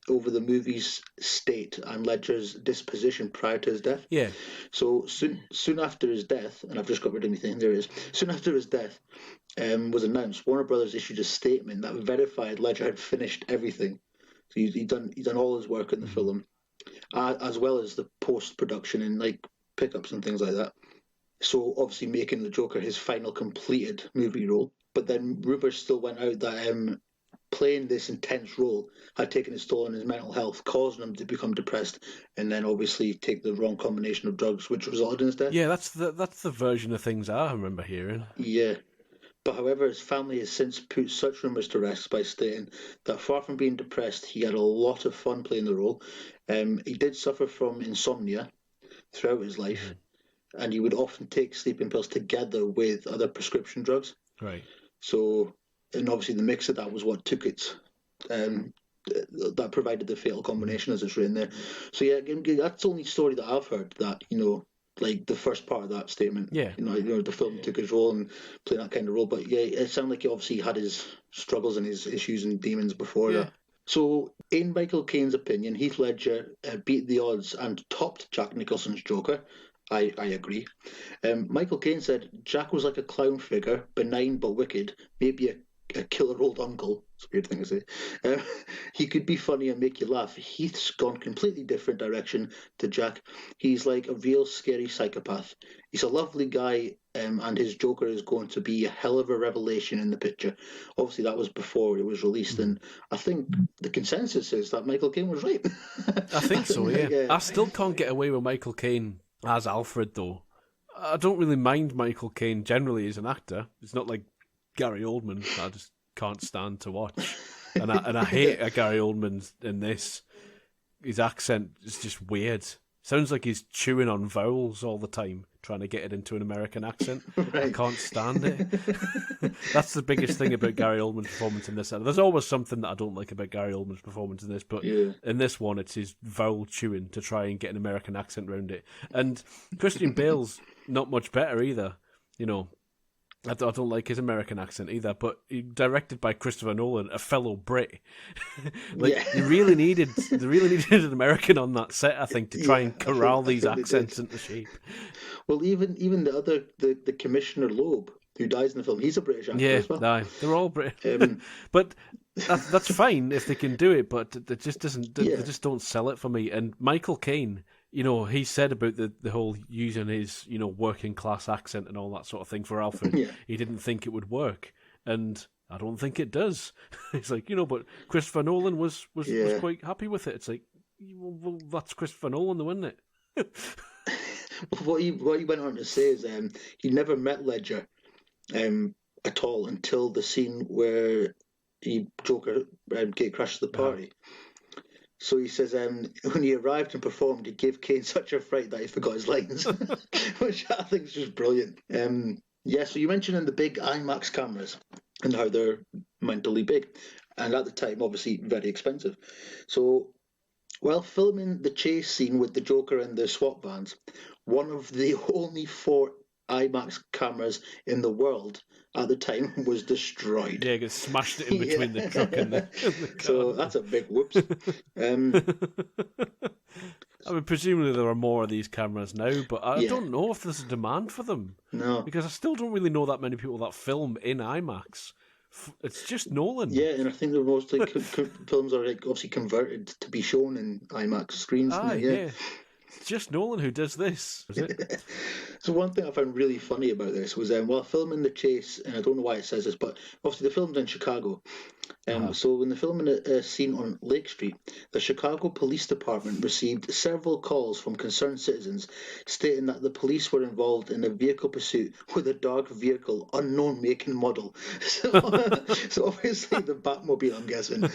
S1: over the movie's state and Ledger's disposition prior to his death.
S2: Yeah.
S1: So soon after his death, and I've just got rid of anything, there it is. Soon after his death was announced, Warner Brothers issued a statement that verified Ledger had finished everything. So he'd done all his work in the film, as well as the post-production and like pickups and things like that. So obviously making the Joker his final completed movie role. But then rumours still went out that playing this intense role had taken its toll on his mental health, causing him to become depressed, and then obviously take the wrong combination of drugs, which resulted in his death.
S2: Yeah, that's the version of things I remember hearing.
S1: Yeah. But however, his family has since put such rumours to rest by stating that far from being depressed, he had a lot of fun playing the role. He did suffer from insomnia throughout his life, and he would often take sleeping pills together with other prescription drugs.
S2: Right.
S1: So, and obviously the mix of that was what took its that provided the fatal combination as it's written there. So yeah, that's the only story that I've heard that, like the first part of that statement.
S2: Yeah.
S1: The film took his role and played that kind of role. But yeah, it sounded like he obviously had his struggles and his issues and demons before that. So, in Michael Caine's opinion, Heath Ledger beat the odds and topped Jack Nicholson's Joker. I agree. Michael Caine said Jack was like a clown figure, benign but wicked, maybe a killer old uncle. It's a weird thing to say. He could be funny and make you laugh. Heath's gone completely different direction to Jack. He's like a real scary psychopath. He's a lovely guy, and his Joker is going to be a hell of a revelation in the picture. Obviously, that was before it was released, and I think the consensus is that Michael Caine was right.
S2: I think so, yeah. I still can't get away with Michael Caine as Alfred, though. I don't really mind Michael Caine generally as an actor. It's not like Gary Oldman. I just can't stand to watch. And I hate Gary Oldman in this. His accent is just weird. Sounds like he's chewing on vowels all the time, trying to get it into an American accent. Right. I can't stand it. That's the biggest thing about Gary Oldman's performance in this. There's always something that I don't like about Gary Oldman's performance in this, but in this one, it's his vowel chewing to try and get an American accent around it. And Christian Bale's not much better either. I don't like his American accent either, but directed by Christopher Nolan, a fellow Brit. They really needed an American on that set, I think, to try and corral these accents into shape.
S1: Well, even the Commissioner Loeb, who dies in the film, he's a British actor as well.
S2: Yeah, they're all British. But that's fine if they can do it, but it just doesn't. They just don't sell it for me. And Michael Caine, he said about the whole using his, working class accent and all that sort of thing for Alfred. He didn't think it would work, and I don't think it does. It's like, but Christopher Nolan was quite happy with it. It's like, well, that's Christopher Nolan, though, isn't it?
S1: What he went on to say is he never met Ledger at all until the scene where Joker gate crashed the party. So he says when he arrived and performed, he gave Caine such a fright that he forgot his lines, which I think is just brilliant. So you mentioned the big IMAX cameras and how they're mentally big, and at the time, obviously, very expensive. So while filming the chase scene with the Joker and the SWAT vans, one of the only 4 IMAX cameras in the world at the time was destroyed.
S2: Yeah, it smashed it in between the truck and the car.
S1: So that's a big whoops.
S2: I mean, presumably there are more of these cameras now, but I don't know if there's a demand for them.
S1: No.
S2: Because I still don't really know that many people that film in IMAX. It's just Nolan.
S1: Yeah, and I think the most films are obviously converted to be shown in IMAX screens.
S2: Yeah. It's just Nolan who does this, is it?
S1: So one thing I found really funny about this was while filming the chase, and I don't know why it says this, but obviously they filmed in Chicago. So when they're filming a scene on Lake Street, the Chicago Police Department received several calls from concerned citizens stating that the police were involved in a vehicle pursuit with a dark vehicle, unknown make and model. So obviously the Batmobile, I'm guessing,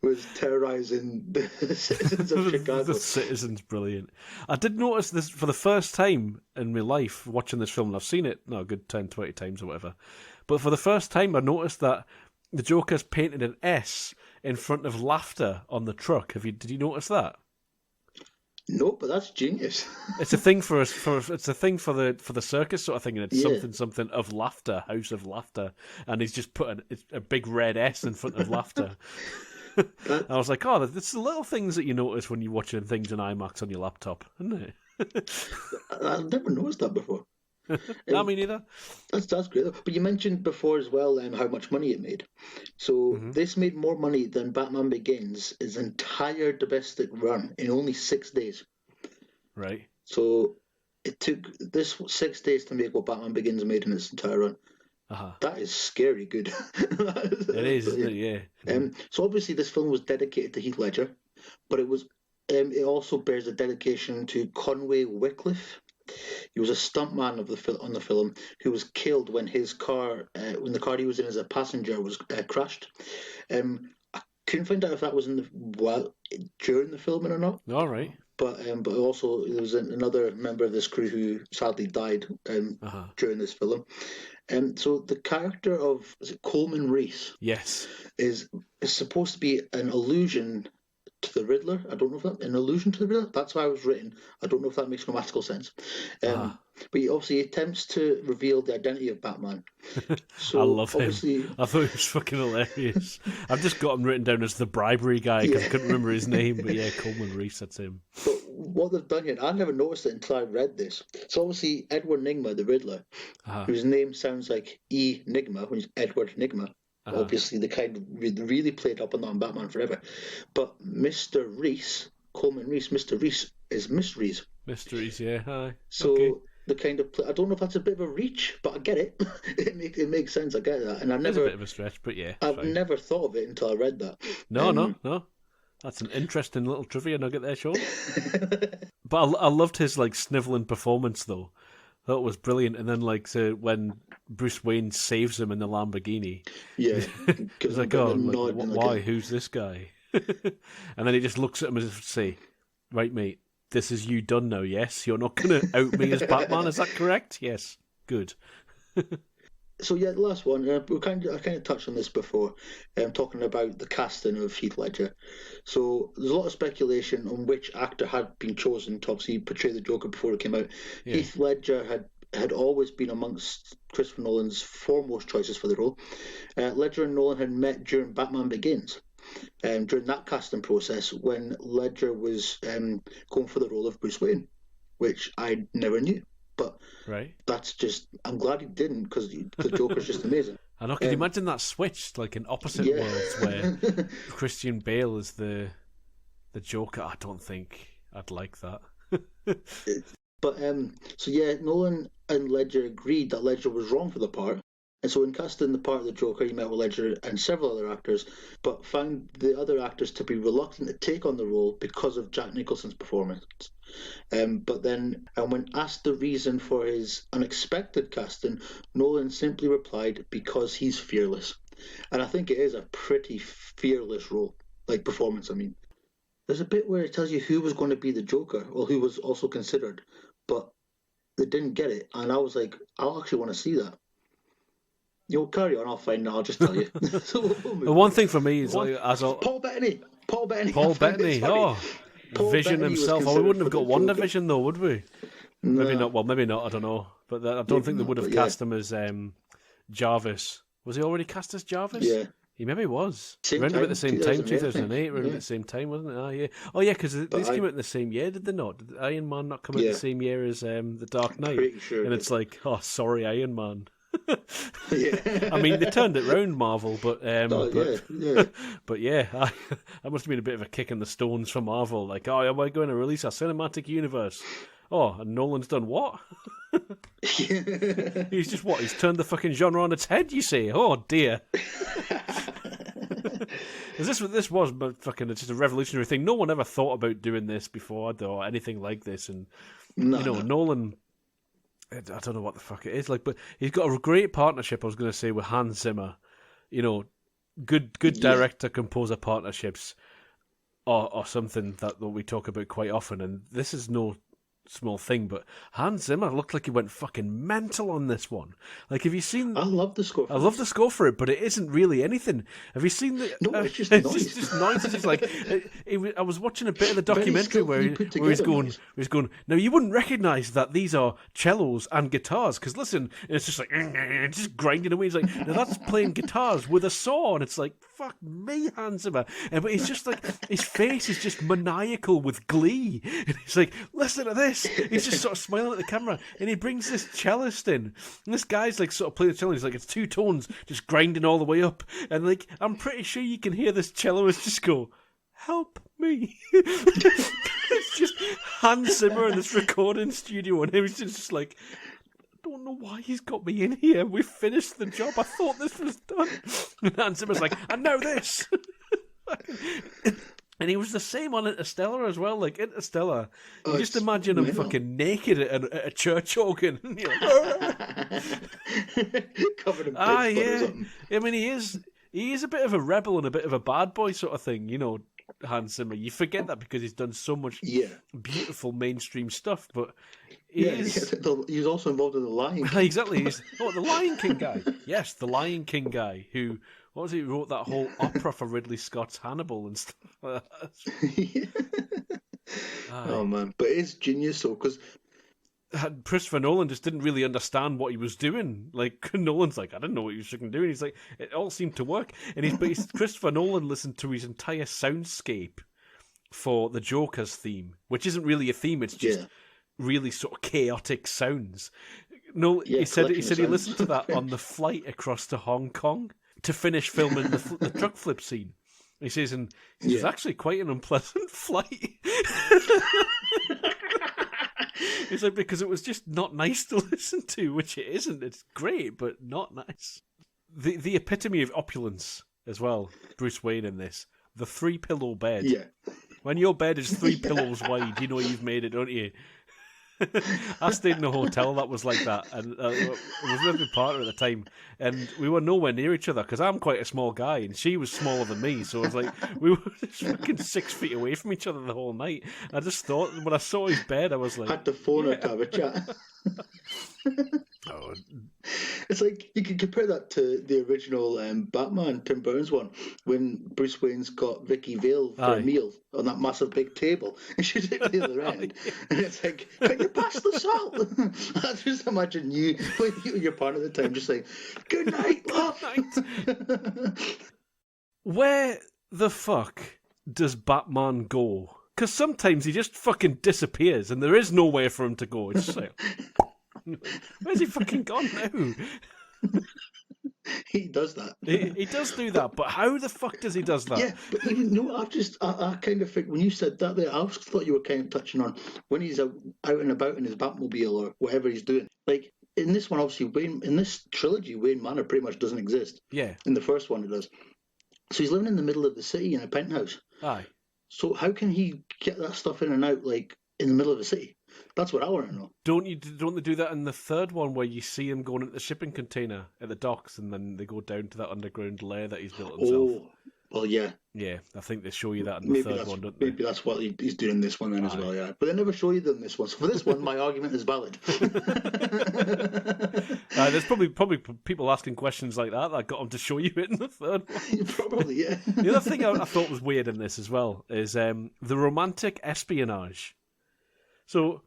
S1: was terrorizing the citizens of Chicago.
S2: The citizens, brilliant. I did notice this for the first time in my life watching this film, and I've seen it a good 10, 20 times or whatever. But for the first time, I noticed that the Joker's painted an S in front of laughter on the truck. Did you notice that?
S1: No, but that's genius.
S2: It's a thing for the circus sort of thing, and it's something of laughter, House of Laughter, and he's just put a big red S in front of laughter. I was like, it's the little things that you notice when you're watching things in IMAX on your laptop, isn't it?
S1: I've never noticed that before.
S2: No, me neither.
S1: That's great. But you mentioned before as well how much money it made. So this made more money than Batman Begins' his entire domestic run in only 6 days.
S2: Right. So
S1: it took this 6 days to make what Batman Begins made in its entire run. That is scary good.
S2: It is, isn't it? Yeah.
S1: So obviously this film was dedicated to Heath Ledger, but it was it also bears a dedication to Conway Wycliffe. He was a stuntman on the film who was killed when his car, when the car he was in as a passenger was crashed. I couldn't find out if that was during the filming or not.
S2: All right.
S1: but also there was another member of this crew who sadly died during this film. So the character of, is it Coleman Reese?
S2: Yes.
S1: Is supposed to be an allusion to the Riddler. I don't know if that's an allusion to the Riddler. That's how it was written. I don't know if that makes grammatical sense. But he obviously attempts to reveal the identity of Batman. So
S2: I love him. I thought he was fucking hilarious. I've just got him written down as the bribery guy because I couldn't remember his name. But yeah, Coleman Reese, that's him.
S1: But what they've done here, I never noticed it until I read this. So obviously Edward Nygma, the Riddler, whose name sounds like Enigma, when he's Edward Nygma. Obviously, the kind of really played up on that on Batman Forever. But Mr. Reese, Coleman Reese, Mr. Reese is Mysteries.
S2: Mysteries, yeah. Hi.
S1: So the kind of I don't know if that's a bit of a reach, but I get it. It makes sense. I get that, and
S2: It's a bit of a stretch, but yeah.
S1: I've never thought of it until I read that.
S2: No. That's an interesting little trivia nugget there, Sean. But I loved his sniveling performance though. That was brilliant. And then when Bruce Wayne saves him in the Lamborghini, he's like, "Oh, why? Who's this guy?" And then he just looks at him as if to say, "Right, mate, this is you done now. Yes, you're not going to out me as Batman. Is that correct? Yes, good."
S1: So yeah, the last one. I kind of touched on this before, talking about the casting of Heath Ledger. So there's a lot of speculation on which actor had been chosen to obviously portray the Joker before it came out. Yeah. Heath Ledger had always been amongst Christopher Nolan's foremost choices for the role. Ledger and Nolan had met during Batman Begins. During that casting process, when Ledger was going for the role of Bruce Wayne, which I never knew. But that's just, I'm glad he didn't, because the Joker's just amazing.
S2: I know, can you imagine that switched, in opposite worlds, where Christian Bale is the Joker? I don't think I'd like that.
S1: But, Nolan and Ledger agreed that Ledger was wrong for the part. And so in casting the part of the Joker, he met with Ledger and several other actors, but found the other actors to be reluctant to take on the role because of Jack Nicholson's performance. But then, when asked the reason for his unexpected casting, Nolan simply replied, "Because he's fearless." And I think it is a pretty fearless role, performance, I mean. There's a bit where it tells you who was going to be the Joker, or who was also considered, but they didn't get it. And I was like, I actually want to see that. You'll carry on, I'll find it, I'll just tell you. So
S2: the one thing for me is
S1: Paul Bettany.
S2: Paul Bettany, Paul Vision
S1: Bettany
S2: himself. We wouldn't have got WandaVision though, would we? No. Maybe not. Well, maybe not. I don't know. But I don't think they would have cast him as Jarvis. Was he already cast as Jarvis?
S1: Yeah.
S2: He maybe was. Around about the same time, 2008, around about the same time, wasn't it? Oh, yeah. Oh, yeah, because these came out in the same year, did they not? Did Iron Man not come out the same year as The Dark Knight?
S1: Pretty sure.
S2: And it's like, oh, sorry, Iron Man.
S1: Yeah.
S2: I mean, they turned it round, Marvel, but I must have been a bit of a kick in the stones for Marvel. Like, oh, am I going to release a cinematic universe? Oh, and Nolan's done what? He's just what? He's turned the fucking genre on its head, you say? Oh, dear. This was fucking just a revolutionary thing. No one ever thought about doing this before, or anything like this. And, Nolan, I don't know what the fuck it is, but he's got a great partnership, I was going to say, with Hans Zimmer. Good director-composer partnerships are something that we talk about quite often, and this is no small thing, but Hans Zimmer looked like he went fucking mental on this one. Have you seen...
S1: I love the score.
S2: I love the score for it, but it isn't really anything. Have you seen the...
S1: No, it's just noise.
S2: It's just noise. It's like... I was watching a bit of the documentary where he's going, now you wouldn't recognise that these are cellos and guitars, because listen, and it's just like, it's just grinding away. He's like, now that's playing guitars with a saw, and it's like, fuck me, Hans Zimmer. But he's just like, his face is just maniacal with glee. And he's like, listen to this. He's just sort of smiling at the camera, and he brings this cellist in, and this guy's sort of playing the cello. He's like, it's two tones just grinding all the way up, and I'm pretty sure you can hear this celloist just go, help me. It's just Hans Zimmer in this recording studio, and he was just like, I don't know why he's got me in here. We finished the job. I thought this was done. And Hans Zimmer's like, I know this. And he was the same on Interstellar as well. Interstellar, you just imagine him fucking naked at a church organ.
S1: Covered in blood or something.
S2: I mean, he is a bit of a rebel and a bit of a bad boy sort of thing, Hans Zimmer. You forget that because he's done so much beautiful mainstream stuff, but he's
S1: also involved in The Lion King.
S2: Exactly. He's the Lion King guy. Yes, the Lion King guy who wrote that whole opera for Ridley Scott's Hannibal and stuff like that.
S1: Oh man, but it's genius though, because
S2: Christopher Nolan just didn't really understand what he was doing. Like, Nolan's like, I didn't know what he was fucking doing. He's like, it all seemed to work. And Christopher Nolan listened to his entire soundscape for the Joker's theme, which isn't really a theme, it's just really sort of chaotic sounds. He said he listened to that on the flight across to Hong Kong to finish filming the truck flip scene. He says, it was actually quite an unpleasant flight. It's like, because it was just not nice to listen to, which it isn't. It's great, but not nice. The epitome of opulence as well, Bruce Wayne in this. The 3-pillow bed. Yeah. When your bed is 3 pillows wide, you know you've made it, don't you? I stayed in a hotel that was like that, and I was with my partner at the time, and we were nowhere near each other because I'm quite a small guy, and she was smaller than me, so it was like we were just fucking 6 feet away from each other the whole night. I just thought, when I saw his bed, I was like,
S1: had to phone her to have a chat. It's like you can compare that to the original Batman, Tim Burton's one, when Bruce Wayne's got Vicky Vale for a meal on that massive big table, and she's at the other end, and it's like, can you pass the salt? I just imagine you and your partner at the time just saying, "Good night, love."
S2: Where the fuck does Batman go? Because sometimes he just fucking disappears, and there is nowhere for him to go. It's just like, where's he fucking gone now?
S1: He does that.
S2: He does do that, but how the fuck does he does that?
S1: Yeah, but even I kind of think when you said that there, I thought you were kind of touching on when he's out and about in his Batmobile or whatever he's doing. Like in this one, obviously, in this trilogy, Wayne Manor pretty much doesn't exist.
S2: Yeah.
S1: In the first one, it does. So he's living in the middle of the city in a penthouse.
S2: Aye.
S1: So how can he get that stuff in and out like in the middle of the city? That's what I want to know. Don't
S2: they do that in the third one where you see him going into the shipping container at the docks and then they go down to that underground lair that he's built himself?
S1: Oh, well, yeah.
S2: Yeah, I think they show you that in the third one, don't they?
S1: Maybe that's what he's doing in this one then as well, yeah. But they never show you that in this one. So for this one, my argument is valid.
S2: There's probably people asking questions like that got him to show you it in the third one.
S1: Probably, yeah.
S2: The other thing I thought was weird in this as well is the romantic espionage. So,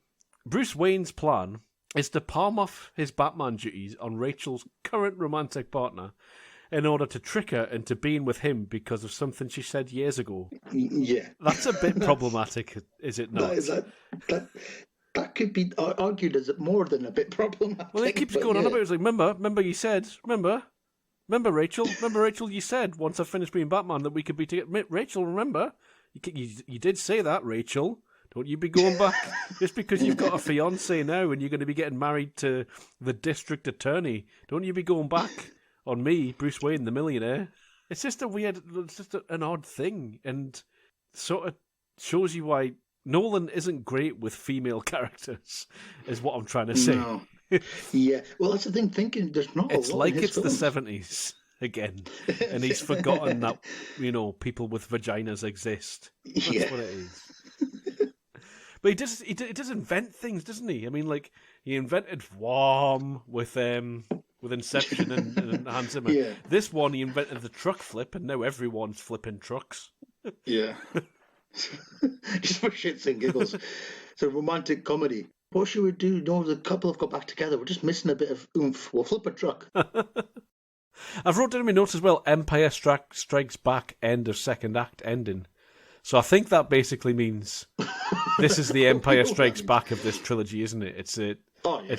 S2: Bruce Wayne's plan is to palm off his Batman duties on Rachel's current romantic partner in order to trick her into being with him because of something she said years ago.
S1: Yeah.
S2: That's a bit problematic, is it not?
S1: That could be argued as more than a bit problematic.
S2: Well, it keeps going on about it. It's like, remember you said, remember Rachel, you said once I finished being Batman that we could be together. Rachel, remember? You did say that, Rachel. Don't you be going back just because you've got a fiancé now and you're going to be getting married to the district attorney. Don't you be going back on me, Bruce Wayne, the millionaire. It's just an odd thing, and sort of shows you why Nolan isn't great with female characters, is what I'm trying to say. No.
S1: Yeah, well, that's the thing. Thinking there's not.
S2: It's
S1: a lot
S2: like
S1: in his
S2: it's
S1: films.
S2: The 70s again, and he's forgotten that people with vaginas exist. That's what it is. But he does invent things, doesn't he? I mean, like he invented Wham with Inception and Hans Zimmer.
S1: Yeah.
S2: This one he invented the truck flip, and now everyone's flipping trucks.
S1: Yeah. Just for shits and giggles. It's a romantic comedy. What should we do? No, the couple have got back together. We're just missing a bit of oomph. We'll flip a truck.
S2: I've wrote down in my notes as well, Empire Strikes Back, end of second act ending. So I think that basically means this is the Empire Strikes Back of this trilogy, isn't it? It's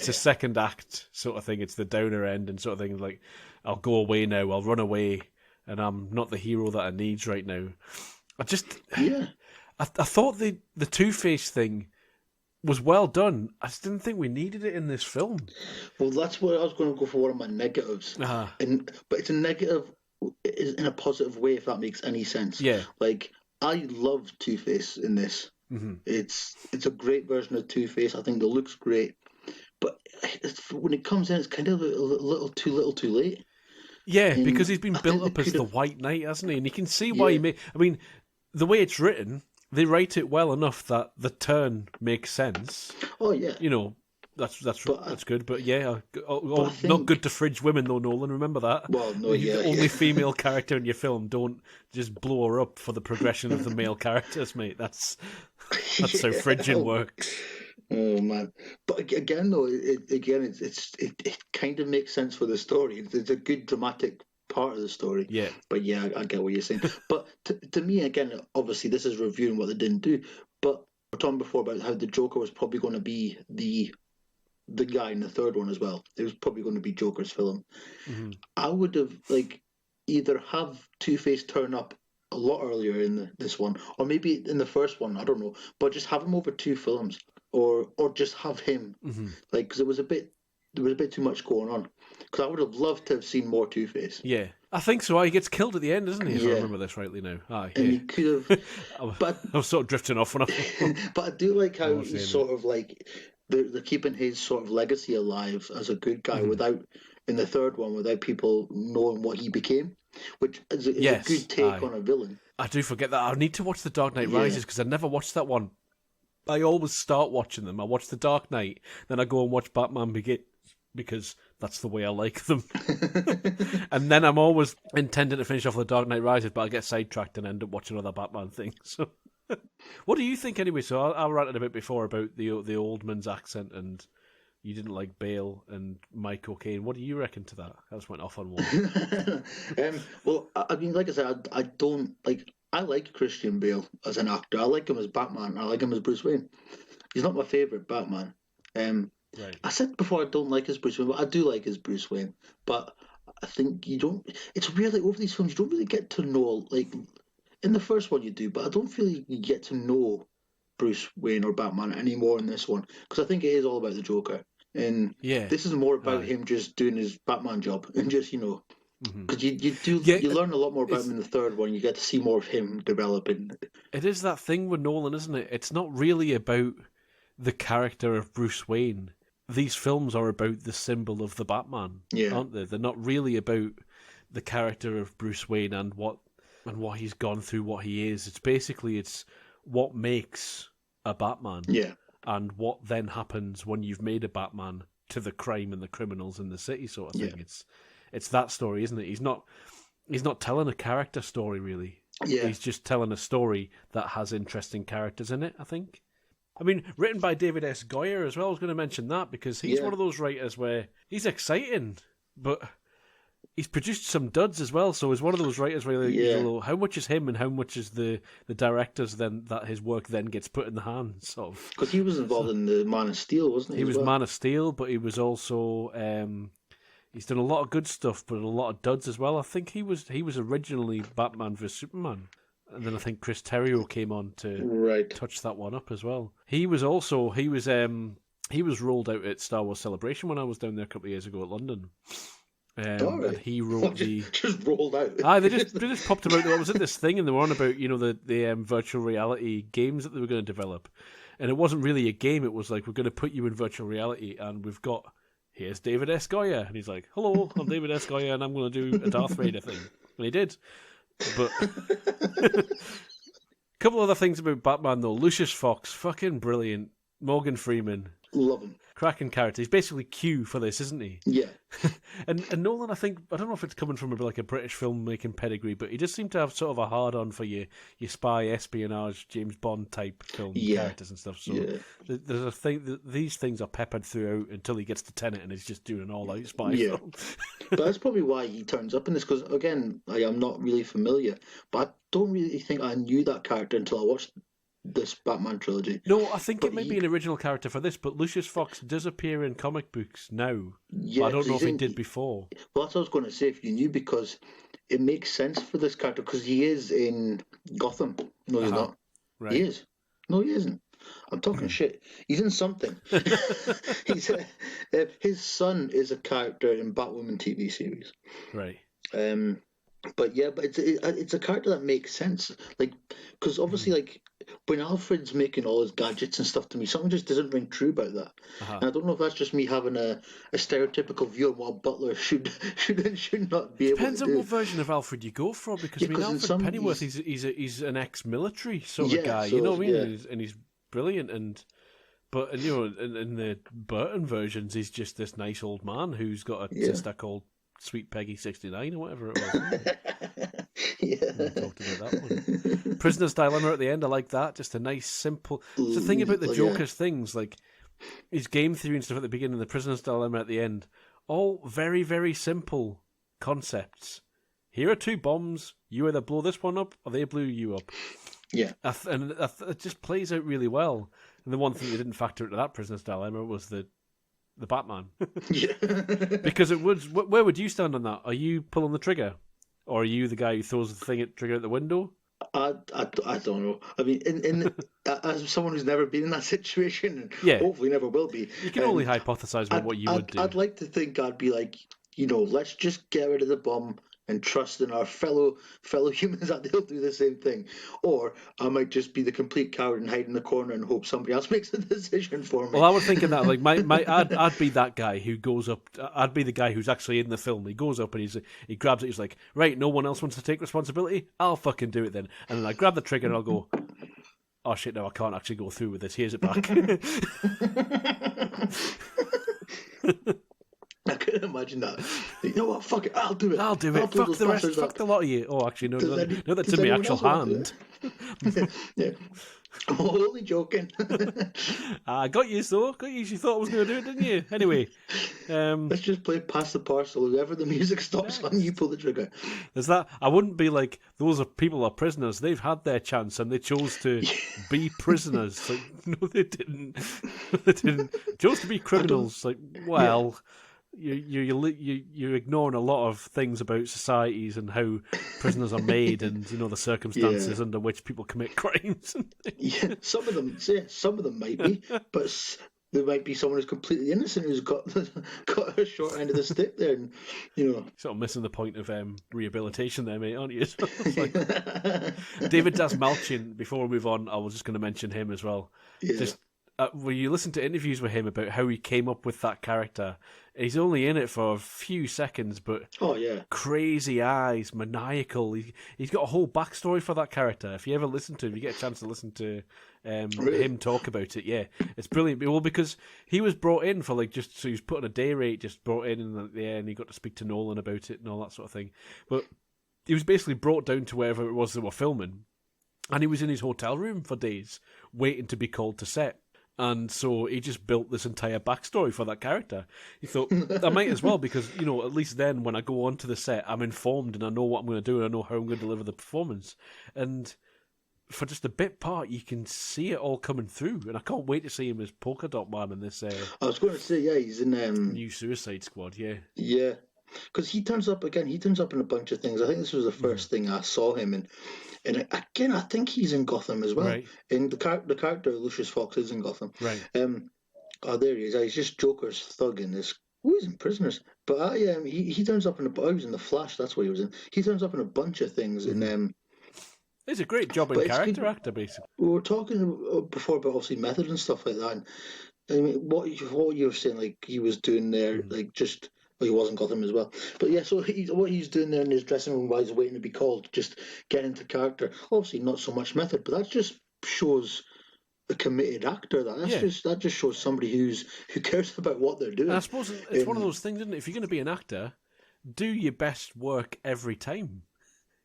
S2: a second act sort of thing. It's the downer end and sort of thing. Like, I'll go away now. I'll run away, and I'm not the hero that I need right now. I thought the Two-Face thing was well done. I just didn't think we needed it in this film.
S1: Well, that's where I was going to go for one of my negatives.
S2: Uh-huh.
S1: But it's a negative in a positive way, if that makes any sense.
S2: Yeah.
S1: Like, I love Two-Face in this. Mm-hmm. It's a great version of Two-Face. I think it looks great. But when it comes in, it's kind of a little too late.
S2: Yeah, because he's been built up as the White Knight, hasn't he? And you can see why he made... I mean, the way it's written, they write it well enough that the turn makes sense.
S1: Oh yeah,
S2: that's good. But yeah,
S1: think...
S2: not good to fridge women though, Nolan. Remember that.
S1: Well, no,
S2: You're the only female character in your film. Don't just blow her up for the progression of the male characters, mate. That's how fridging works.
S1: Oh man! But again, though, it kind of makes sense for the story. It's a good dramatic part of the story.
S2: Yeah.
S1: But yeah, I get what you're saying. But to me, again, obviously, this is reviewing what they didn't do. But we were talking before about how the Joker was probably going to be the guy in the third one as well. It was probably going to be Joker's villain.
S2: Mm-hmm.
S1: I would have either have Two-Face turn up a lot earlier in this one, or maybe in the first one. I don't know, but just have him over 2 films. Or just have him, because there was a bit too much going on. Because I would have loved to have seen more Two-Face.
S2: Yeah, I think so. He gets killed at the end, doesn't he? If I remember this rightly now.
S1: And he could have. But
S2: I was sort of drifting off when
S1: But I do like how he's sort of like they're keeping his sort of legacy alive as a good guy in the third one without people knowing what he became, which is a good take on a villain.
S2: I do forget that. I need to watch The Dark Knight Rises because I never watched that one. I always start watching them. I watch The Dark Knight, then I go and watch Batman Begins because that's the way I like them. And then I'm always intending to finish off The Dark Knight Rises, but I get sidetracked and end up watching other Batman things. So, what do you think anyway? So I ranted a bit before about the old man's accent, and you didn't like Bale and Mike O'Kane. What do you reckon to that? I just went off on one.
S1: Well, I mean, like I said, I don't like. I like Christian Bale as an actor. I like him as Batman. I like him as Bruce Wayne. He's not my favourite Batman.
S2: Right.
S1: I said before I don't like his Bruce Wayne, but I do like his Bruce Wayne. But I think you don't... It's really, over these films, you don't really get to know... Like, in the first one you do, but I don't feel like you get to know Bruce Wayne or Batman anymore in this one. Because I think it is all about the Joker. And this is more about him just doing his Batman job. And just, because you learn a lot more about him in the third one. You get to see more of him developing.
S2: It is that thing with Nolan, isn't it? It's not really about the character of Bruce Wayne. These films are about the symbol of the Batman, aren't they? They're not really about the character of Bruce Wayne and what he's gone through, what he is. It's what makes a Batman, and what then happens when you've made a Batman to the crime and the criminals in the city, sort of thing. It's that story, isn't it? He's not telling a character story, really.
S1: Yeah.
S2: He's just telling a story that has interesting characters in it, I think. I mean, written by David S. Goyer as well. I was going to mention that because he's one of those writers where he's exciting, but he's produced some duds as well. So he's one of those writers where how much is him and how much is the directors then that his work then gets put in the hands of.
S1: Because he was involved in the Man of Steel, wasn't he?
S2: He was Man of Steel, but he was also... he's done a lot of good stuff, but a lot of duds as well. I think he was originally Batman vs Superman, and then I think Chris Terrio came on to touch that one up as well. He was rolled out at Star Wars Celebration when I was down there a couple of years ago at London. And he wrote
S1: just rolled out.
S2: They just popped about. I was at this thing and they were on about the virtual reality games that they were going to develop, and it wasn't really a game. It was like, we're going to put you in virtual reality, and we've got. Here's David S. Goyer. And he's like, hello, I'm David S. Goyer, and I'm going to do a Darth Vader thing. And he did. But a couple other things about Batman, though. Lucius Fox, fucking brilliant. Morgan Freeman.
S1: Love him.
S2: Cracking character. He's basically Q for this, isn't he?
S1: Yeah.
S2: and Nolan, I don't know if it's coming from a British filmmaking pedigree, but he just seemed to have sort of a hard-on for your spy, espionage, James Bond type film characters and stuff. So there's a thing that these things are peppered throughout until he gets to TeneT and he's just doing an all-out spy film.
S1: But that's probably why he turns up in this, because, again, I'm not really familiar, but I don't really think I knew that character until I watched this Batman trilogy.
S2: No, I think it may be an original character for this, but Lucius Fox does appear in comic books now.
S1: Yeah,
S2: I don't know if he did before.
S1: Well, that's what I was going to say, if you knew, because it makes sense for this character, because he is in Gotham. No, he's not.
S2: Right.
S1: He is. No, he isn't. I'm talking shit. He's in something. His son is a character in Batwoman TV series.
S2: Right.
S1: But yeah, but it's a character that makes sense, like because obviously like when Alfred's making all his gadgets and stuff to me, something just doesn't ring true about that.
S2: Uh-huh.
S1: And I don't know if that's just me having a stereotypical view on what a butler should and should not be able
S2: Depends
S1: to
S2: on
S1: do.
S2: what version of Alfred you go for, because
S1: Yeah,
S2: I mean,
S1: because in
S2: Alfred
S1: some
S2: Pennyworth, he's an ex-military sort of
S1: yeah,
S2: guy,
S1: so
S2: you know what I mean?
S1: yeah,
S2: And he's brilliant, but you know, in the Burton versions, he's just this nice old man who's got a
S1: yeah,
S2: sister called Sweet Peggy 69 or whatever it was.
S1: yeah.
S2: We talked about that one. Prisoner's Dilemma at the end, I like that. Just a nice, simple. It's the thing about the
S1: Yeah,
S2: Joker's things, like his game theory and stuff at the beginning, the Prisoner's Dilemma at the end, all very, very simple concepts. Here are 2 bombs. You either blow this one up or they blow you up.
S1: yeah.
S2: It just plays out really well. And the one thing they didn't factor into that Prisoner's Dilemma was the Batman.
S1: Yeah.
S2: Because it would. Where would you stand on that? Are you pulling the trigger? Or are you the guy who throws the trigger at the window?
S1: I don't know. I mean, as someone who's never been in that situation, and
S2: Yeah.
S1: hopefully never will be,
S2: You can only hypothesize about what you would do.
S1: I'd like to think I'd be like, let's just get rid of the bomb and trust in our fellow humans that they'll do the same thing. Or I might just be the complete coward and hide in the corner and hope somebody else makes a decision for me.
S2: Well, I was thinking that, like, I'd be that guy who goes up. I'd be the guy who's actually in the film. He goes up and he grabs it. He's like, right, no one else wants to take responsibility. I'll fucking do it then. And then I grab the trigger and I'll go, oh shit, no, I can't actually go through with this. Here's it back.
S1: I couldn't imagine that. You know what? Fuck it. I'll do it.
S2: I'll do it. Fuck the rest. Fuck the lot of you. Oh, actually, no, that's in my actual hand.
S1: Yeah. I'm only joking.
S2: I got you, so got you. You thought I was going to do it, didn't you? Anyway,
S1: let's just play pass the parcel. Whenever the music stops, and you pull the trigger.
S2: There's that. I wouldn't be like, those are people are prisoners. They've had their chance and they chose to be prisoners. Like, no, they didn't. They didn't. Chose to be criminals. Like, well. You're ignoring a lot of things about societies and how prisoners are made, and the circumstances under which people commit crimes.
S1: Yeah, some of them might be, but there might be someone who's completely innocent who's got a short end of the stick there, and
S2: sort of missing the point of rehabilitation there, mate, aren't you? Like, David Dastmalchian. Before we move on, I was just going to mention him as well.
S1: Yeah.
S2: Just when you listen to interviews with him about how he came up with that character, he's only in it for a few seconds, but crazy eyes, maniacal. He's got a whole backstory for that character. If you ever listen to him, you get a chance to listen to him talk about it. Yeah, it's brilliant. Well, because he was brought in for so he was put on a day rate, just brought in, and he got to speak to Nolan about it and all that sort of thing. But he was basically brought down to wherever it was they were filming, and he was in his hotel room for days waiting to be called to set. And so he just built this entire backstory for that character. He thought, I might as well, because, at least then when I go onto the set, I'm informed and I know what I'm going to do and I know how I'm going to deliver the performance. And for just a bit part, you can see it all coming through. And I can't wait to see him as Polka Dot Man in this.
S1: I was going to say, yeah, he's in
S2: new Suicide Squad, yeah.
S1: Yeah, because he turns up again. He turns up in a bunch of things. I think this was the first thing I saw him in. And again, I think he's in Gotham as well.
S2: Right.
S1: And the character Lucius Fox is in Gotham.
S2: Right.
S1: There he is. He's just Joker's thug in this. He's in Prisoners. But he turns up in I was in The Flash. That's what he was in. He turns up in a bunch of things. And
S2: it's a great job in character actor, basically.
S1: We were talking before about obviously method and stuff like that. And, I mean, what you were saying, like he was doing there, like just. Well, he was in Gotham as well. But yeah, so what he's doing there in his dressing room while he's waiting to be called, just get into character. Obviously, not so much method, but that just shows a committed actor. That just shows somebody who cares about what they're doing.
S2: And I suppose it's one of those things, isn't it? If you're going to be an actor, do your best work every time.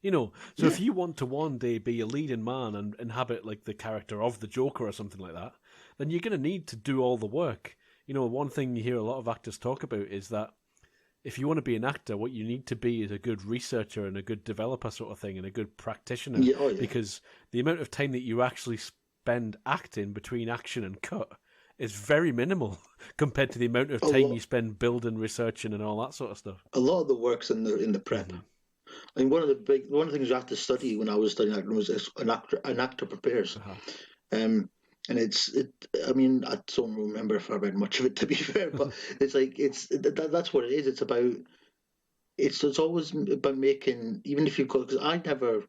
S2: So if you want to one day be a leading man and inhabit like the character of the Joker or something like that, then you're going to need to do all the work. One thing you hear a lot of actors talk about is that if you want to be an actor, what you need to be is a good researcher and a good developer sort of thing and a good practitioner.
S1: Yeah.
S2: Because the amount of time that you actually spend acting between action and cut is very minimal compared to the amount of time you spend building, researching and all that sort of stuff.
S1: A lot of the work's in the prep. Mm-hmm. I mean, one of the things you have to study when I was studying acting was an actor prepares. Uh-huh. I mean, I don't remember if I read much of it, to be fair, but it's like that's what it is. It's about it's always about making, even if you've got, because I never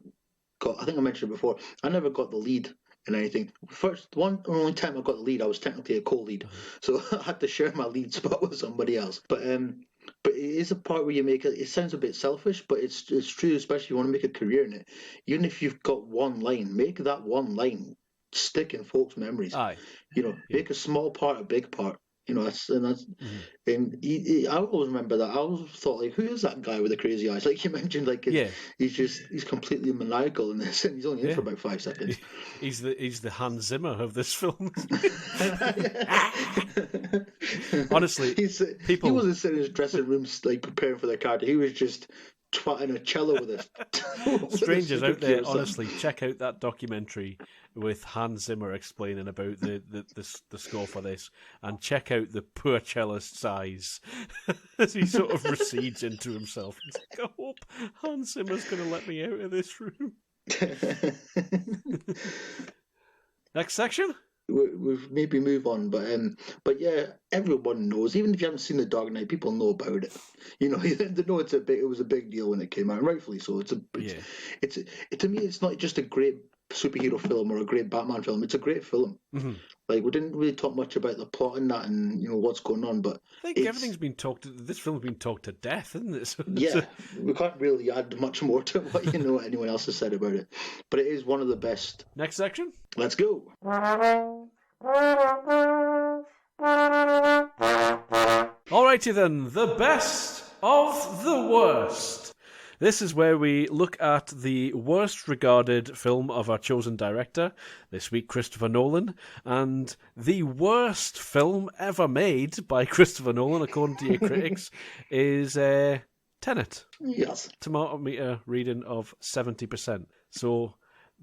S1: got, I think I mentioned it before, I never got the lead in anything. One only time I got the lead, I was technically a co-lead, so I had to share my lead spot with somebody else. But it is a part where you make it. It sounds a bit selfish, but it's true, especially if you want to make a career in it. Even if you've got one line, make that one line stick in folks' memories.
S2: Aye.
S1: Make a small part a big part. That's and I always remember that. I always thought, like, who is that guy with the crazy eyes? Like you mentioned, like he's completely maniacal in this, and he's only in for about 5 seconds.
S2: He's the Hans Zimmer of this film. Honestly,
S1: he wasn't sitting in his dressing room like preparing for their character. He was just twatting a cello with this.
S2: Strangers out there, honestly, check out that documentary with Hans Zimmer explaining about the score for this, and check out the poor cellist's eyes as he sort of recedes into himself. He's like, I hope Hans Zimmer's going to let me out of this room. Next section?
S1: We'll maybe move on, but yeah, everyone knows. Even if you haven't seen The Dark Knight, people know about it. They know it was a big deal when it came out, and rightfully so. To me, it's not just a great superhero film or a great Batman film. It's a great film.
S2: Mm-hmm.
S1: Like, we didn't really talk much about the plot in that and what's going on, but
S2: I think everything's been talked. This film's been talked to death, isn't it? So
S1: we can't really add much more to what anyone else has said about it. But it is one of the best.
S2: Next section.
S1: Let's go.
S2: Alrighty then, the best of the worst. This is where we look at the worst regarded film of our chosen director, this week Christopher Nolan, and the worst film ever made by Christopher Nolan, according to your critics, is TeneT.
S1: Yes.
S2: Tomato meter reading of 70%. So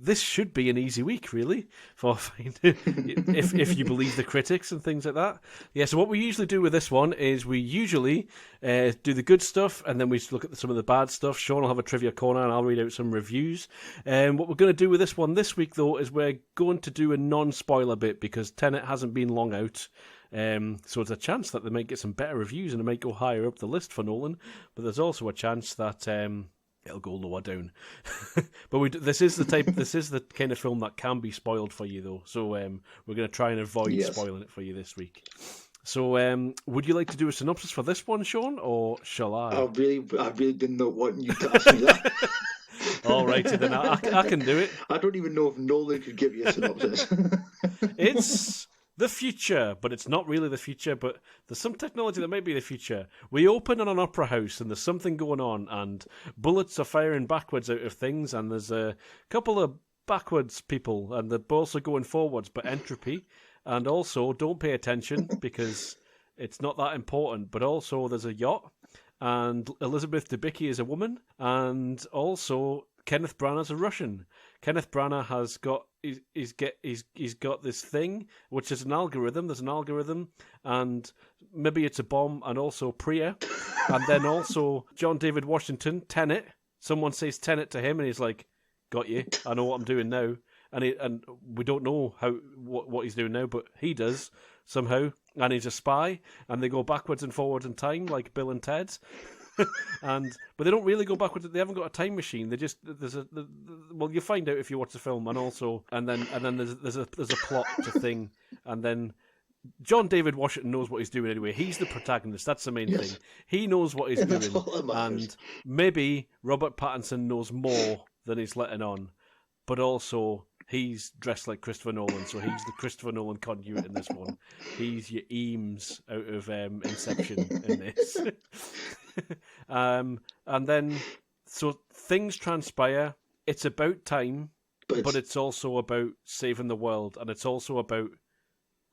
S2: this should be an easy week, really, for if you believe the critics and things like that. Yeah, so what we usually do with this one is we usually do the good stuff, and then we look at some of the bad stuff. Sean will have a trivia corner, and I'll read out some reviews. What we're going to do with this one this week, though, is we're going to do a non-spoiler bit, because TeneT hasn't been long out. So there's a chance that they might get some better reviews, and it might go higher up the list for Nolan. But there's also a chance that it'll go lower down. But this is the kind of film that can be spoiled for you, though. So we're going to try and avoid spoiling it for you this week. So would you like to do a synopsis for this one, Sean, or shall I?
S1: I really did not want you to ask me that.
S2: All righty, then I can do it.
S1: I don't even know if Nolan could give you a synopsis.
S2: It's the future, but it's not really the future, but there's some technology that might be the future. We open on an opera house, and there's something going on, and bullets are firing backwards out of things, and there's a couple of backwards people, and they're also going forwards, but entropy, and also don't pay attention, because it's not that important, but also there's a yacht, and Elizabeth Debicki is a woman, and also Kenneth Branagh's a Russian. Kenneth Branagh has got he's got this thing which is an algorithm. There's an algorithm, and maybe it's a bomb, and also Priya, and then also John David Washington, TeneT. Someone says TeneT to him, and he's like, "Got you. I know what I'm doing now." And we don't know what he's doing now, but he does somehow, and he's a spy. And they go backwards and forwards in time, like Bill and Ted. But they don't really go backwards. They haven't got a time machine. They just well, you find out if you watch the film, and then there's a plot to thing, and then John David Washington knows what he's doing anyway. He's the protagonist. That's the main thing. He knows what he's doing, and maybe Robert Pattinson knows more than he's letting on, but also he's dressed like Christopher Nolan, so he's the Christopher Nolan conduit in this one. He's your Eames out of Inception in this. And then, so things transpire. It's about time, but it's also about saving the world, and it's also about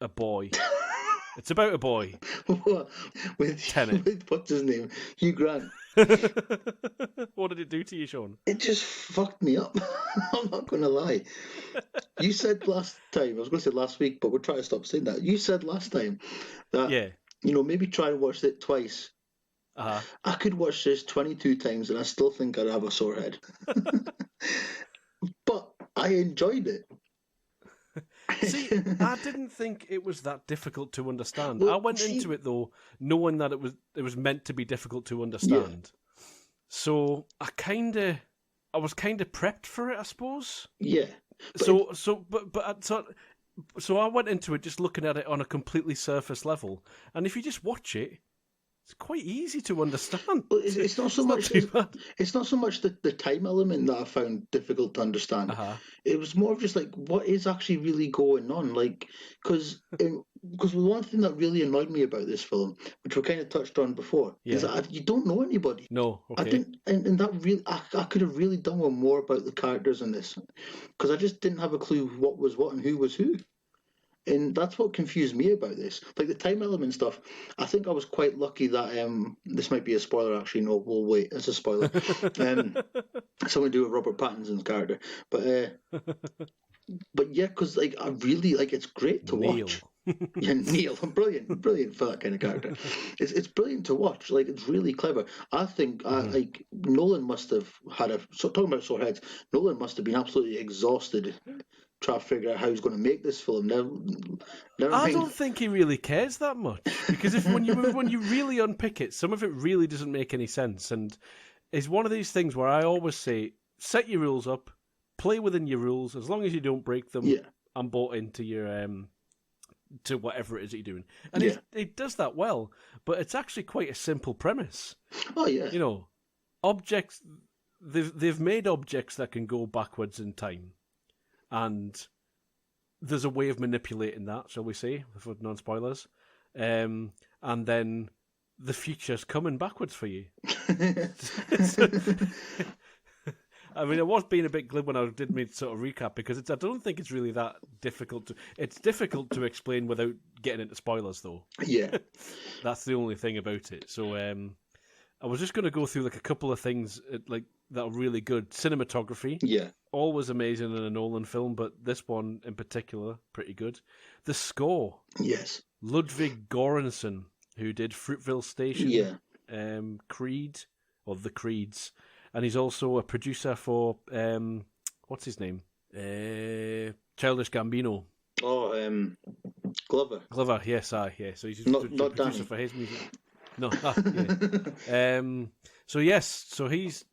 S2: a boy. It's about a boy.
S1: With what's his name? Hugh Grant.
S2: What did it do to you, Sean?
S1: It just fucked me up. I'm not going to lie. You said last time, I was going to say last week, but we're trying to stop saying that. You said last time that, maybe try and watch it twice.
S2: Uh-huh.
S1: I could watch this 22 times and I still think I'd have a sore head. But I enjoyed it.
S2: See, I didn't think it was that difficult to understand. Well, I went into it though, knowing that it was meant to be difficult to understand. So I was kind of prepped for it, I suppose.
S1: Yeah.
S2: So I went into it just looking at it on a completely surface level, and if you just watch it, it's quite easy to understand.
S1: Well, it's not so much. It's not so much the time element that I found difficult to understand. It was more of just like what is actually really going on, like because one thing that really annoyed me about this film, which we kind of touched on before, is that you don't know anybody.
S2: No, okay.
S1: I didn't, and that really, I could have really done with more about the characters in this, because I just didn't have a clue what was what and who was who. And that's what confused me about this. Like the time element stuff, I think I was quite lucky that this might be a spoiler actually, no, we'll wait, it's a spoiler. Something to do with Robert Pattinson's character. But yeah, because like I really like it's great to watch. Yeah, Neil, brilliant for that kind of character. It's brilliant to watch. Like it's really clever. I think like Nolan must have had talking about sore heads. Nolan must have been absolutely exhausted trying to figure out how he's going to make this film.
S2: I don't think he really cares that much, because when you really unpick it, some of it really doesn't make any sense, and it's one of these things where I always say, set your rules up, play within your rules, as long as you don't break them.
S1: Yeah.
S2: I'm bought into your to whatever it is that you're doing, and it does that well. But it's actually quite a simple premise.
S1: Oh yeah,
S2: you know, objects. They've made objects that can go backwards in time. And there's a way of manipulating that, shall we say, for non-spoilers. And then the future's coming backwards for you. I mean, I was being a bit glib when I did my sort of recap, because I don't think it's really that difficult. It's difficult to explain without getting into spoilers, though.
S1: Yeah.
S2: That's the only thing about it. So I was just going to go through like a couple of things like that are really good. Cinematography.
S1: Yeah.
S2: Always amazing in a Nolan film, but this one in particular, pretty good. The score.
S1: Yes.
S2: Ludwig Göransson, who did Fruitvale Station.
S1: Yeah.
S2: Creed, or The Creeds. And he's also a producer for, what's his name? Childish Gambino.
S1: Oh, Glover.
S2: Glover, yes, yeah. So he's
S1: not
S2: producer
S1: Danny.
S2: For his music. No, yeah. So yes, so he's,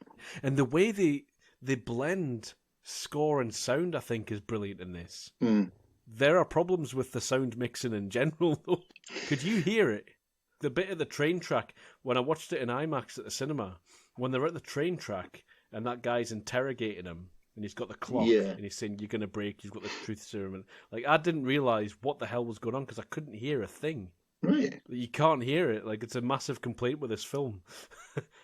S2: and the way they blend score and sound, I think, is brilliant in this. There are problems with the sound mixing in general, though. Could you hear it? The bit of the train track, when I watched it in IMAX at the cinema, when they're at the train track and that guy's interrogating him, and he's got the clock, and he's saying, you're going to break, you've got the truth serum. And, like, I didn't realise what the hell was going on, because I couldn't hear a thing.
S1: Right.
S2: You can't hear it. Like, it's a massive complaint with this film,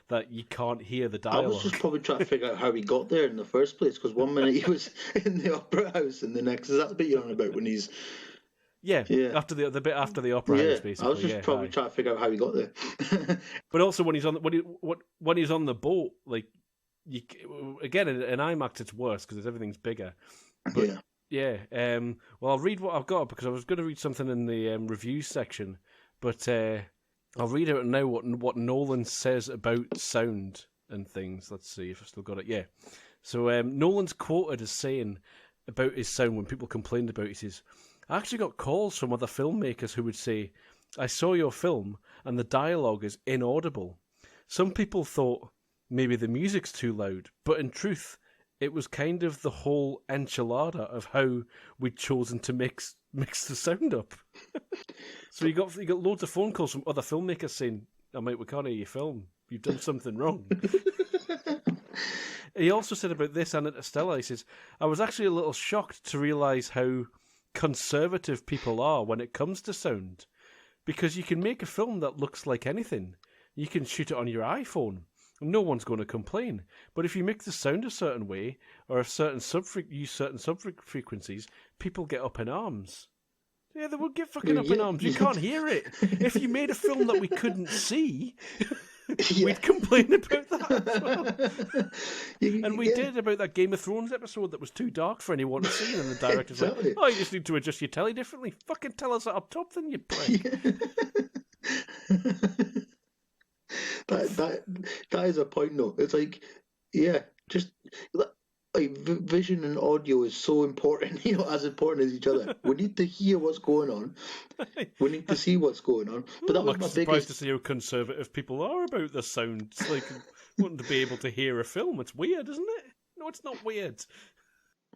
S2: that you can't hear the dialogue.
S1: I was just probably trying to figure out how he got there in the first place, because one minute he was in the opera house, and the next, is that the bit you're on about when he's...
S2: Yeah, after the bit after the opera house, basically.
S1: I was just probably trying to figure out how he got there.
S2: But also when he's on the boat, like again in IMAX it's worse because everything's bigger. But, well, I'll read what I've got, because I was going to read something in the reviews section, but I'll read out now what Nolan says about sound and things. Let's see if I've still got it. Yeah. So Nolan's quoted as saying about his sound when people complained about it, he says, I actually got calls from other filmmakers who would say, I saw your film and the dialogue is inaudible. Some people thought maybe the music's too loud, but in truth, it was kind of the whole enchilada of how we'd chosen to mix the sound up. So you got loads of phone calls from other filmmakers saying, oh mate, we can't hear your film. You've done something wrong. He also said about this and Interstellar, he says, I was actually a little shocked to realise how conservative people are when it comes to sound, because you can make a film that looks like anything. You can shoot it on your iPhone and no one's going to complain. But if you make the sound a certain way, or use certain sub-frequencies, people get up in arms. Yeah, they would get fucking up in arms. You can't hear it. If you made a film that we couldn't see, we'd complain about that as well. And we did about that Game of Thrones episode that was too dark for anyone to see, and the director's like, oh, you just need to adjust your telly differently. Fucking tell us that up top, then, you prick.
S1: That is a point, though. It's like, just like vision and audio is so important, as important as each other. We need to hear what's going on. We need to see what's going on. But that
S2: I'm
S1: was
S2: actually
S1: my
S2: surprised to
S1: biggest.
S2: see how conservative people are about the sound. It's like wanting to be able to hear a film. It's weird, isn't it? No, it's not weird.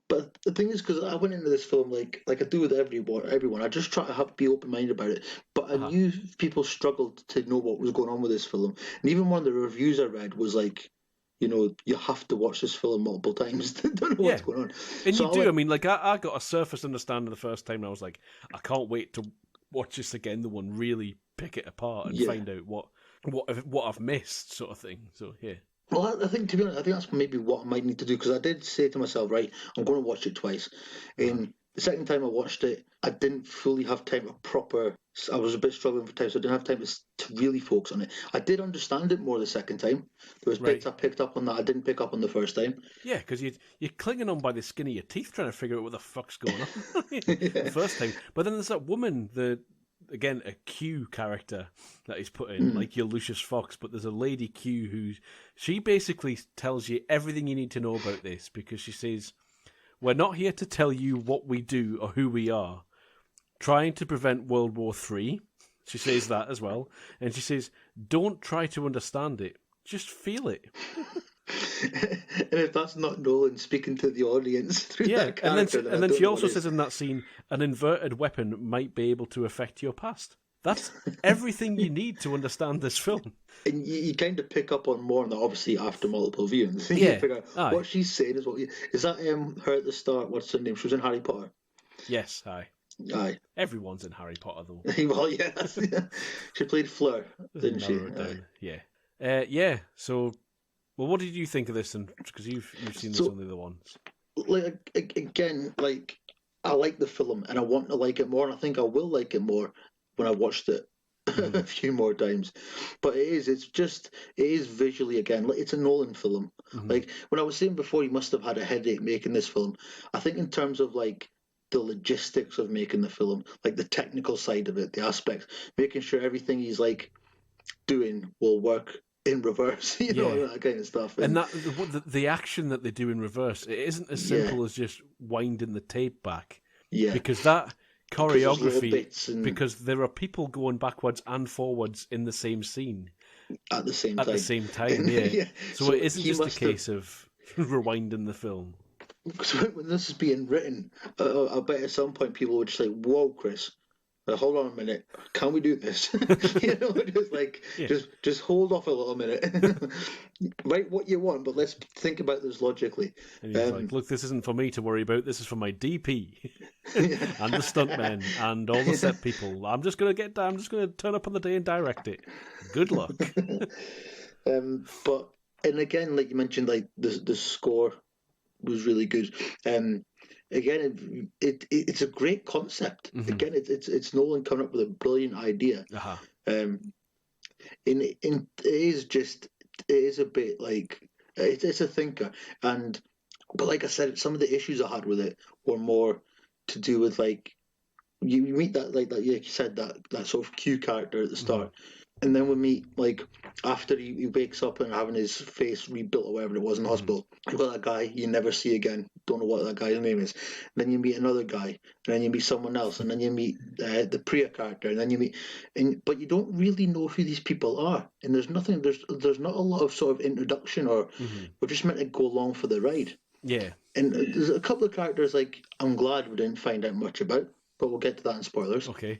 S1: But the thing is, because I went into this film like I do with everyone. I just try to be open minded about it. But I knew people struggled to know what was going on with this film, and even one of the reviews I read was like, you have to watch this film multiple times to know what's going on.
S2: And
S1: So
S2: you do. I mean, like I got a surface understanding the first time, and I was like, I can't wait to watch this again. The one really pick it apart and find out what I've missed, sort of thing. So yeah.
S1: Well, I think, to be honest, I think that's maybe what I might need to do, because I did say to myself, right, I'm going to watch it twice. And the second time I watched it, I didn't fully have time to proper. I was a bit struggling for time, so I didn't have time to really focus on it. I did understand it more the second time. There was bits I picked up on that I didn't pick up on the first time.
S2: Yeah, because you're clinging on by the skin of your teeth trying to figure out what the fuck's going on the first time. But then there's that woman, again, a Q character that he's put in, like your Lucius Fox, but there's a lady Q she basically tells you everything you need to know about this, because she says, we're not here to tell you what we do or who we are. Trying to prevent World War III. She says that as well. And she says, don't try to understand it. Just feel it.
S1: And if that's not Nolan speaking to the audience through that character,
S2: and then she also says in that scene, an inverted weapon might be able to affect your past. That's everything you need to understand this film.
S1: And you kind of pick up on more on that, obviously, after multiple viewings.
S2: Yeah.
S1: You figure out what she's saying is is that her at the start? What's her name? She was in Harry Potter.
S2: Yes, aye.
S1: Aye.
S2: Everyone's in Harry Potter, though.
S1: Well, yeah. She played Fleur, didn't she?
S2: Yeah. Yeah. So, well, what did you think of this? Because you've seen this on the other ones.
S1: Like, again, like, I like the film and I want to like it more, and I think I will like it more when I watched it a few more times. But it is visually, again, like, it's a Nolan film. Like, when I was saying before, he must have had a headache making this film. I think in terms of, like, the logistics of making the film, like the technical side of it, the aspects, making sure everything he's like doing will work in reverse, that kind of stuff.
S2: And that the action that they do in reverse, it isn't as simple as just winding the tape back. Yeah, because that choreography, because there are people going backwards and forwards in the same scene
S1: at the same
S2: time. Yeah. So it isn't just a case of rewinding the film.
S1: Because when this is being written, I bet at some point people would just say, "Whoa, Chris, hold on a minute, can we do this?" Just hold off a little minute. Write what you want, but let's think about this logically.
S2: And he's like, "Look, this isn't for me to worry about. This is for my DP and the stuntmen and all the set people. I'm just gonna turn up on the day and direct it. Good luck."
S1: But again, like you mentioned, like the score was really good. Again, it's a great concept. Again, it's Nolan coming up with a brilliant idea. And it is a bit like it's a thinker. But like I said, some of the issues I had with it were more to do with, like, you meet that, like you said, that sort of Q character at the start. And then we meet, like, after he wakes up and having his face rebuilt or whatever it was in the hospital, you've got that guy you never see again. Don't know what that guy's name is. And then you meet another guy, and then you meet someone else, and then you meet the Priya character, and then you meet, but you don't really know who these people are. And there's nothing. There's not a lot of sort of introduction, or we're just meant to go along for the ride.
S2: Yeah.
S1: And there's a couple of characters, like, I'm glad we didn't find out much about, but we'll get to that in spoilers.
S2: Okay.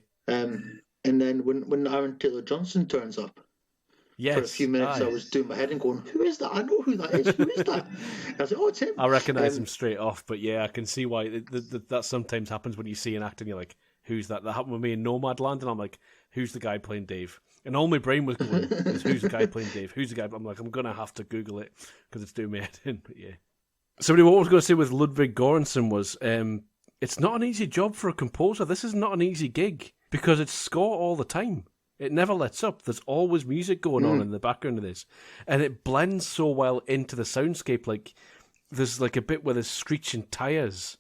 S1: And then when Aaron Taylor-Johnson turns up, for a few minutes I was doing my head and going, "Who is that? I know who that is. Who is that?" And I was like, "Oh, it's him."
S2: I recognise him straight off, but yeah, I can see why that sometimes happens when you see an actor and you're like, "Who's that?" That happened with me in Nomadland, and I'm like, "Who's the guy playing Dave?" And all my brain was going, "Who's the guy playing Dave? Who's the guy?" I'm like, I'm gonna have to Google it because it's doing me head in. But yeah. Somebody, what I was going to say with Ludwig Göransson was, it's not an easy job for a composer. This is not an easy gig because it's score all the time. It never lets up. There's always music going on in the background of this. And it blends so well into the soundscape. Like, there's like a bit where there's screeching tyres,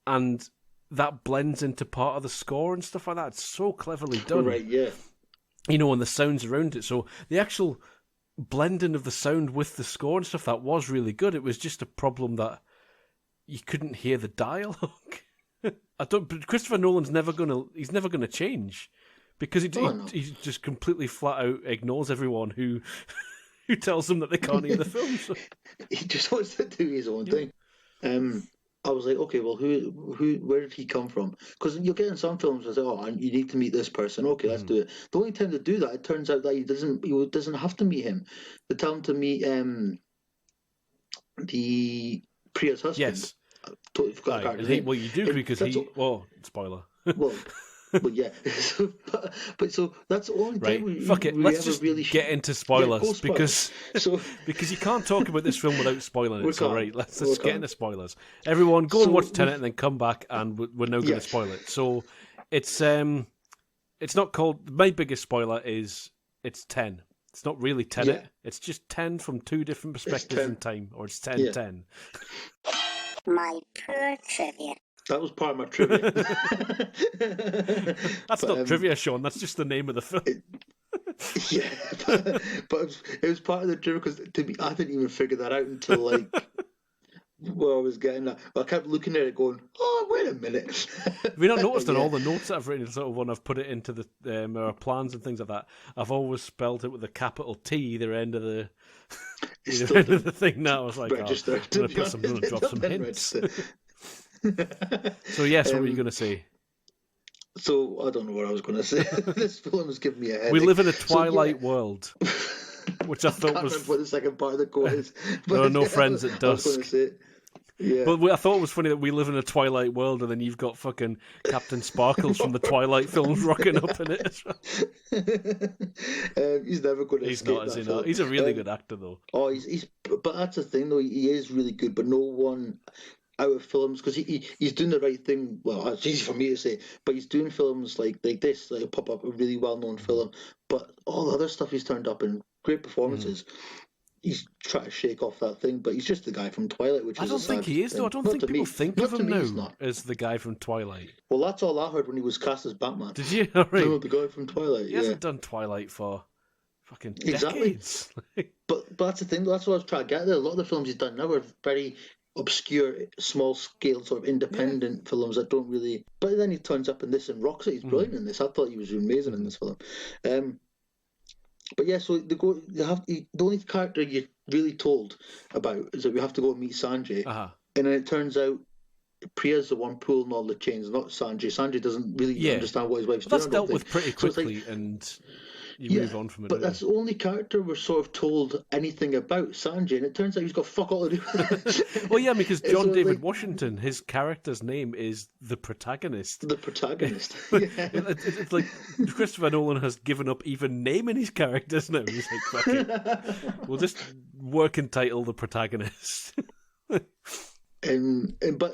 S2: and that blends into part of the score and stuff like that. It's so cleverly done.
S1: Right, yeah.
S2: And the sounds around it. So the actual blending of the sound with the score and stuff, that was really good. It was just a problem that you couldn't hear the dialogue. But Christopher Nolan's never gonna change, because he just completely flat out ignores everyone who tells him that they can't hear the film. So.
S1: He just wants to do his own thing. I was like, okay, well, where did he come from? Because you'll get in some films, I say, oh, you need to meet this person. Okay, let's do it. The only time they do that, it turns out that he doesn't have to meet him. They tell him to meet the Priya's husband.
S2: Yes.
S1: I totally forgot the character's name.
S2: Well, you do, because spoiler.
S1: Well, but yeah, so that's the only time we
S2: Let's just
S1: really
S2: get into spoilers,
S1: because
S2: because you can't talk about this film without spoiling it. So let's get into spoilers. Everyone, go and watch TeneT and then come back, and we're now going to spoil it. So it's not called. My biggest spoiler is it's 10. It's not really TeneT. Yeah. It's just 10 from two different perspectives in time, or it's 10-10.
S4: My poor trivia.
S1: That was part of my trivia.
S2: That's not trivia, Sean. That's just the name of the film.
S1: But it was part of the trivia, because to me, I didn't even figure that out until where I was getting that. I kept looking at it going, oh, wait a minute.
S2: Have you not noticed on all the notes that I've written, sort of when I've put it into the our plans and things like that, I've always spelled it with a capital T either end of the end of the thing. Now I was like,
S1: register.
S2: I'm going to drop some hints. So yes, what were you going to say?
S1: So I don't know what I was going to say. This film has given me a headache.
S2: We live in a twilight world, which I thought was.
S1: What the second part of the quote is.
S2: There are no friends at dusk.
S1: I was going to say. Yeah.
S2: But I thought it was funny that we live in a twilight world, and then you've got fucking Captain Sparkles from the Twilight films rocking up in it as well.
S1: He's never going to.
S2: He's not, is he not? He's a really good actor, though.
S1: Oh, but that's the thing, though. He is really good, but no one out of films, because he's doing the right thing. Well, it's easy for me to say, but he's doing films like this, like pop up a really well-known film. But all the other stuff he's turned up in, great performances. He's trying to shake off that thing, but he's just the guy from Twilight, which
S2: I don't think he is, though. I don't think people think of him now as the guy from Twilight.
S1: Well, that's all I heard when he was cast as Batman.
S2: Did you? All right.
S1: No, the guy from Twilight.
S2: He hasn't done Twilight for fucking decades.
S1: But that's the thing. That's what I was trying to get there. A lot of the films he's done now are very obscure, small-scale, sort of independent films that don't really... But then he turns up in this and rocks it. He's brilliant in this. I thought he was amazing in this film. But yeah, so the only character you're really told about is that we have to go and meet Sanjay. And then it turns out Priya's the one pulling all the chains, not Sanjay. Sanjay doesn't really understand what his wife's doing.
S2: That's dealt with pretty quickly, and you move on from it.
S1: But that's the only character we're sort of told anything about, Sanjay, and it turns out he's got fuck all to do with it.
S2: Well, yeah, because John David Washington, his character's name is the protagonist.
S1: The protagonist.
S2: It's like Christopher Nolan has given up even naming his characters now. He's like, fuck it. We'll just working title the protagonist.
S1: But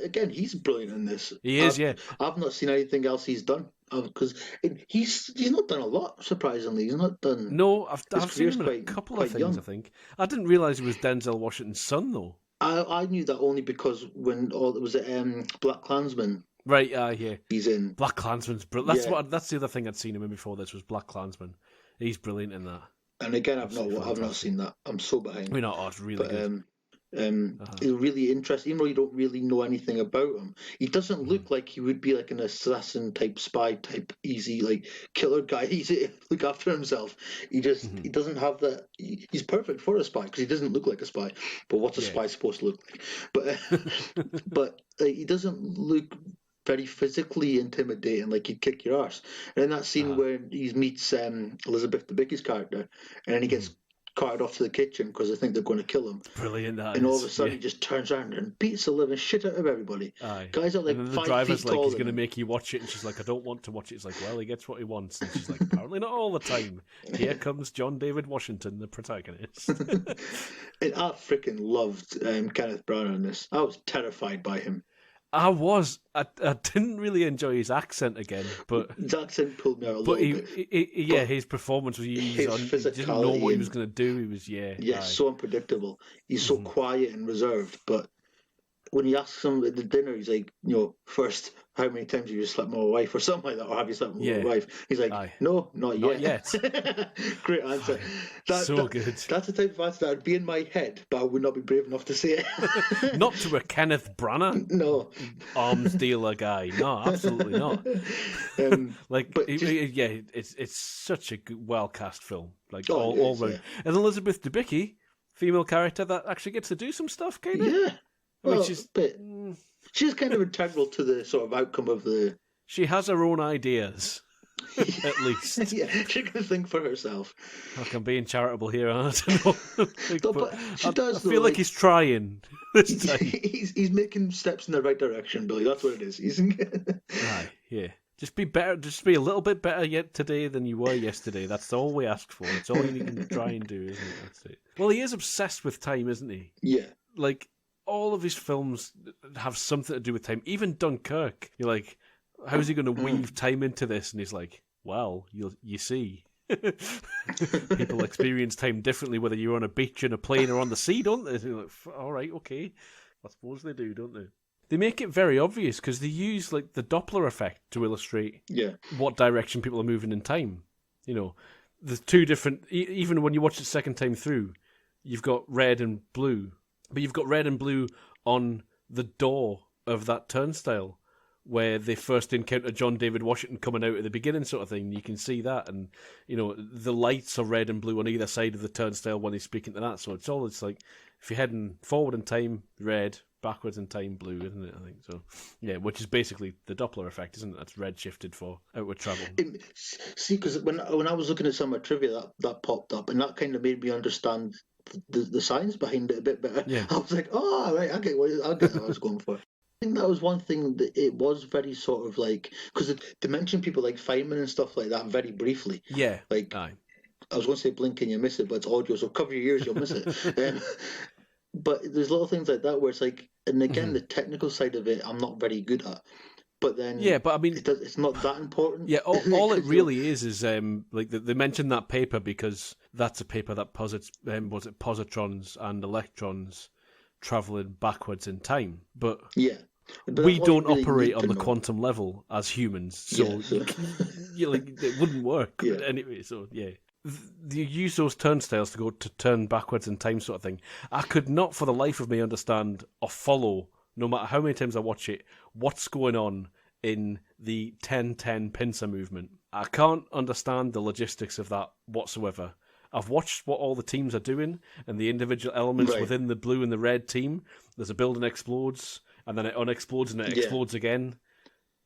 S1: again, he's brilliant in this.
S2: He is,
S1: I've not seen anything else he's done, because he's not done a lot. Surprisingly, he's not done.
S2: No, I've seen him in a couple of things. Young. I think I didn't realize he was Denzel Washington's son, though.
S1: I knew that only because when it was Black Klansman.
S2: Right, yeah.
S1: He's in
S2: Black Klansman's brilliant. That's the other thing I'd seen him in before. This was Black Klansman. He's brilliant in that.
S1: And again, I've not seen that. I'm so behind.
S2: We're not. Oh, it's really good.
S1: He's really interesting, even though you don't really know anything about him. He doesn't look like he would be like an assassin type, spy type, easy like killer guy. He's to look after himself. He just he doesn't have that. He's perfect for a spy because he doesn't look like a spy. But what's a spy supposed to look like? But he doesn't look very physically intimidating, like he'd kick your arse. And in that scene where he meets Elizabeth Debicki's character, and then he gets carted off to the kitchen because they think they're going to kill him.
S2: Brilliant, that
S1: and all of a sudden he just turns around and beats the living shit out of everybody. Guys are like 5 feet tall. The driver's
S2: like, he's going to make you watch it, and she's like, I don't want to watch it. He's like, well, he gets what he wants. And she's like, apparently not all the time. Here comes John David Washington, the protagonist.
S1: And I freaking loved Kenneth Branagh in this. I was terrified by him.
S2: I didn't really enjoy his accent again, but
S1: his accent pulled me out a little bit.
S2: His performance was he didn't know what he was going to do. He was
S1: so unpredictable. He's so quiet and reserved, but when he asks him at the dinner, he's like, first how many times have you slept with my wife or something like that, or have you slept with my wife? He's like,
S2: Aye.
S1: no, not yet. Great answer.
S2: Good.
S1: That's the type of answer that would be in my head, but I would not be brave enough to say it.
S2: Not to a Kenneth Branagh,
S1: no,
S2: arms dealer guy. No, absolutely not. It's such a good, well cast film. Like all round. And Elizabeth Debicki, female character that actually gets to do some stuff, kind of.
S1: Yeah. Well,
S2: she's
S1: she's kind of integral to the sort of outcome of the.
S2: She has her own ideas, at least.
S1: Yeah, she can think for herself.
S2: I'm being charitable here, I don't know.
S1: But she does.
S2: I feel like he's trying this time.
S1: He's making steps in the right direction, Billy. That's what it is.
S2: Aye, yeah. Just be better. Just be a little bit better yet today than you were yesterday. That's all we ask for. It's all you can try and do, isn't it? That's it. Well, he is obsessed with time, isn't he?
S1: Yeah.
S2: Like, all of his films have something to do with time. Even Dunkirk, you're like, how's he going to weave time into this? And he's like, well, you see. People experience time differently, whether you're on a beach, in a plane, or on the sea, don't they? Like, all right, okay. I suppose they do, don't they? They make it very obvious because they use like the Doppler effect to illustrate what direction people are moving in time. You know, there's two different. Even when you watch it second time through, you've got red and blue. But you've got red and blue on the door of that turnstile where they first encounter John David Washington coming out at the beginning, sort of thing. You can see that, and you know the lights are red and blue on either side of the turnstile when he's speaking to that. So it's like if you're heading forward in time, red; backwards in time, blue, isn't it? I think so. Yeah, which is basically the Doppler effect, isn't it? That's red shifted for outward travel.
S1: See, because when I was looking at some of the trivia that popped up, and that kind of made me understand the science behind it a bit better.
S2: Yeah.
S1: I was like, oh, right, I get what I was going for. I think that was one thing that it was very sort of like, because they mention people like Feynman and stuff like that very briefly.
S2: Yeah.
S1: Like,
S2: aye.
S1: I was going to say blink and you miss it, but it's audio, so cover your ears, you'll miss it. But there's little things like that where it's like, and again, the technical side of it, I'm not very good at. But then,
S2: yeah, but I mean,
S1: it's not that important.
S2: Yeah, all it really is like they mentioned that paper because that's a paper that posits positrons and electrons traveling backwards in time. But we don't really operate on the quantum level as humans, so it wouldn't work anyway. So yeah. You use those turnstiles to turn backwards in time, sort of thing. I could not for the life of me understand or follow, no matter how many times I watch it, what's going on in the 10-10 pincer movement. I can't understand the logistics of that whatsoever. I've watched what all the teams are doing and the individual elements within the blue and the red team. There's a building explodes, and then it unexplodes, and it explodes again.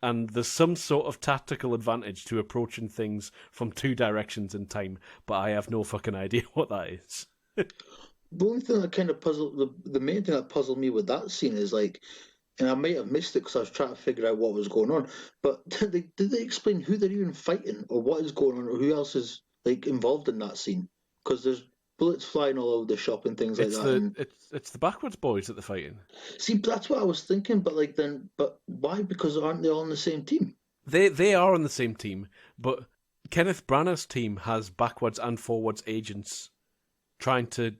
S2: And there's some sort of tactical advantage to approaching things from two directions in time, but I have no fucking idea what that is.
S1: The only thing that kind of puzzled, the main thing that puzzled me with that scene is like, and I might have missed it because I was trying to figure out what was going on, but did they explain who they're even fighting or what is going on or who else is like involved in that scene? Because there's bullets flying all over the shop and things like that.
S2: It's the backwards boys that they're fighting.
S1: See, that's what I was thinking, but why? Because aren't they all on the same team?
S2: They are on the same team, but Kenneth Branagh's team has backwards and forwards agents trying to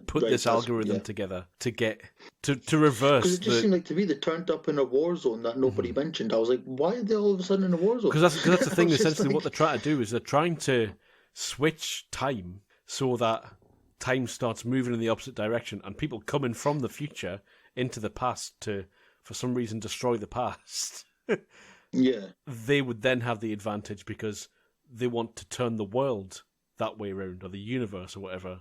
S2: put this algorithm together to get to reverse.
S1: Because it just seemed like to me they turned up in a war zone that nobody mentioned. I was like, why are they all of a sudden in a war zone?
S2: Because that's the thing. Essentially, what they're trying to do is they're trying to switch time so that time starts moving in the opposite direction, and people coming from the future into the past to, for some reason, destroy the past. They would then have the advantage because they want to turn the world that way around, or the universe, or whatever,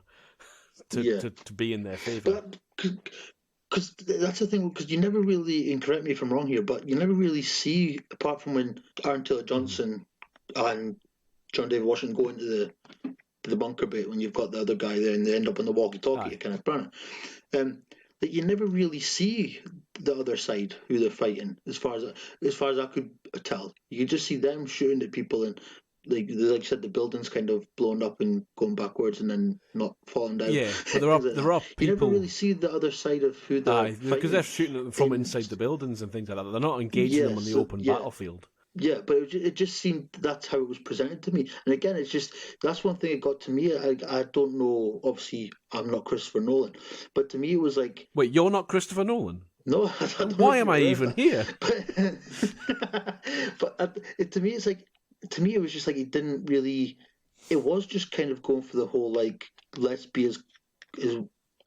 S2: to be in their favour.
S1: Because that's the thing, because you never really, and correct me if I'm wrong here, but you never really see, apart from when Aaron Taylor Johnson and John David Washington go into the bunker bit when you've got the other guy there and they end up on the walkie-talkie, kind of Branagh. That you never really see the other side, who they're fighting, as far as I could tell. You could just see them shooting at people, and like you said, the building's kind of blown up and going backwards and then not falling down.
S2: Yeah, but there are people.
S1: You never really see the other side of who they're fighting.
S2: Because they're shooting at them from inside the buildings and things like that. They're not engaging them on the open battlefield.
S1: Yeah, but it just seemed that's how it was presented to me. And again, it's just, that's one thing that got to me. I don't know, obviously, I'm not Christopher Nolan, but to me it was like...
S2: Wait, you're not Christopher Nolan?
S1: No, I don't know
S2: Why
S1: if
S2: am
S1: you're
S2: I
S1: aware of
S2: even
S1: that.
S2: here?
S1: To me, it's like, to me, it was just like he didn't really. It was just kind of going for the whole like, let's be as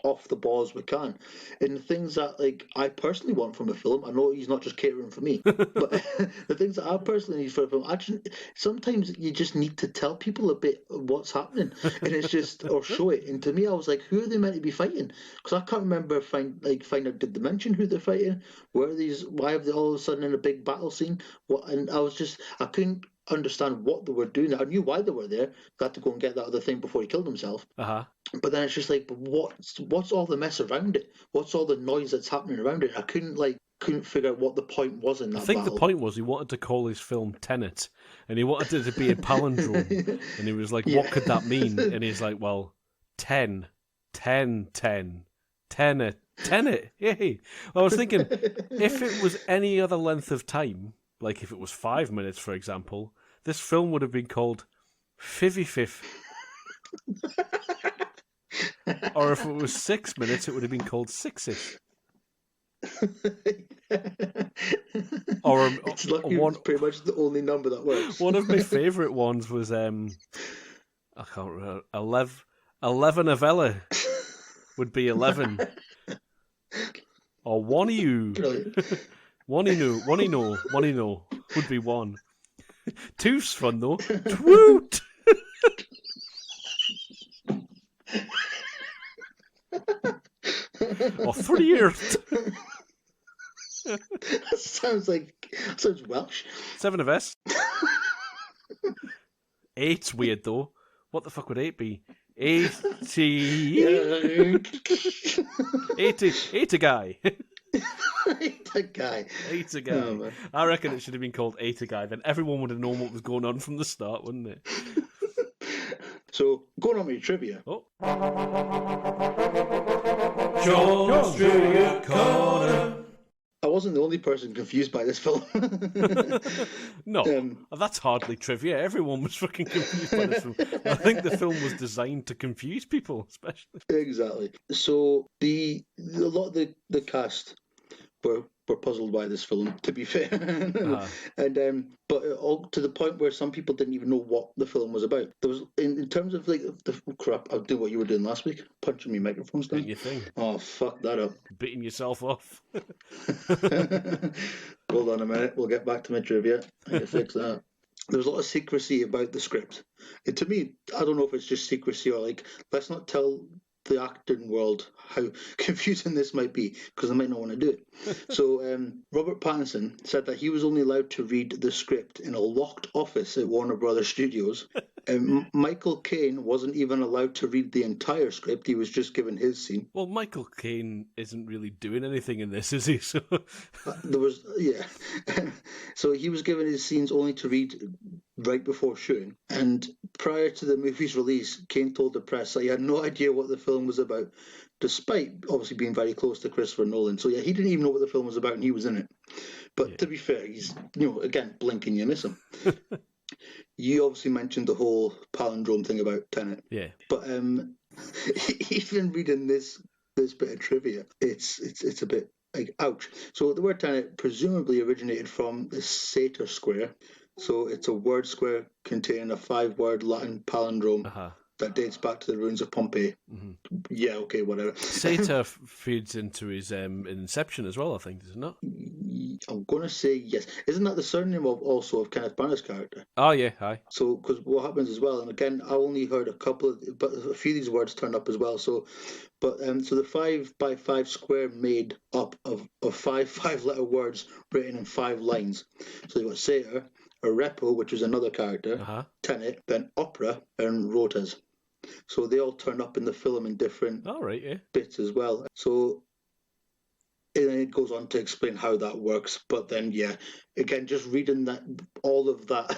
S1: off the ball as we can, and the things that like I personally want from a film. I know he's not just catering for me, but the things that I personally need for a film. Actually, sometimes you just need to tell people a bit of what's happening, and it's just or show it. And to me, I was like, who are they meant to be fighting? Because I can't remember find out, did they mention who they're fighting? Where are these? Why have they all of a sudden in a big battle scene? What? And I couldn't understand what they were doing. I knew why they were there. They had to go and get that other thing before he killed himself.
S2: Uh-huh.
S1: But then it's just like, but what's all the mess around it? What's all the noise that's happening around it? I couldn't figure out what the point was in that
S2: I think
S1: battle.
S2: the point was he wanted to call his film TeneT, and he wanted it to be a palindrome, and he was like,
S1: Yeah.
S2: what could that mean? And he's like, well, 10, 10, 10, TeneT, TeneT, yay. I was thinking, if it was any other length of time, like if it was 5 minutes, for example, this film would have been called Fivvy Fifth. Or if it was 6 minutes, it would have been called Sixes. Or
S1: It's lucky
S2: one,
S1: it's pretty much the only number that works.
S2: one of my favourite ones was I can't remember, 11 of Ella would be 11, or one of you,
S1: Brilliant.
S2: one of no would be one. Two's fun though. Twoot. Or 30th.
S1: That sounds Welsh.
S2: 7 of S. 8's weird though. What the fuck would 8 be? 80. 80 guy.
S1: The guy.
S2: 80 guy.
S1: Oh, man.
S2: I reckon it should have been called 80 guy. Then everyone would have known what was going on from the start, wouldn't it?
S1: So going on with your trivia.
S2: Oh,
S3: John's Trivia Corner.
S1: I wasn't the only person confused by this film.
S2: no, that's hardly trivia. Everyone was fucking confused by this film. I think the film was designed to confuse people, especially.
S1: Exactly. So a lot of the cast were puzzled by this film, to be fair, and but all to the point where some people didn't even know what the film was about. There was in terms of like the crap. I'll do what you were doing last week, punching me microphones down.
S2: Doing your thing.
S1: Oh, fuck that up.
S2: Beating yourself off.
S1: Hold on a minute. We'll get back to my trivia. I can fix that. There was a lot of secrecy about the script. And to me, I don't know if it's just secrecy or like, let's not tell the acting world how confusing this might be because they might not want to do it. So Robert Pattinson said that he was only allowed to read the script in a locked office at Warner Brothers Studios. Michael Caine wasn't even allowed to read the entire script. He was just given his scene.
S2: Well, Michael Caine isn't really doing anything in this, is he? So
S1: There was, yeah. So he was given his scenes only to read right before shooting. And prior to the movie's release, Caine told the press that he had no idea what the film was about, despite obviously being very close to Christopher Nolan. So yeah, he didn't even know what the film was about, and he was in it. But to be fair, he's, again, blink and you miss him. You obviously mentioned the whole palindrome thing about TeneT.
S2: yeah.
S1: But even reading this bit of trivia, it's a bit like ouch. So the word TeneT presumably originated from the satyr square. So it's a word square containing a 5-word Latin palindrome that dates back to the ruins of Pompeii. Mm-hmm. Yeah, okay, whatever.
S2: Satyr feeds into his Inception as well, I think, does it not?
S1: I'm going to say yes. Isn't that the surname of Kenneth Branagh's character?
S2: Oh, yeah, aye.
S1: So, because what happens as well, and again, I only heard but a few of these words turned up as well. So, so the 5x5 square made up of 5 5-letter words written in 5 lines. So you've got satyr, a repo, which is another character, TeneT, then opera, and rotas. So they all turn up in the film in different bits as well. So and then it goes on to explain how that works. But then, yeah, again, just reading that, all of that,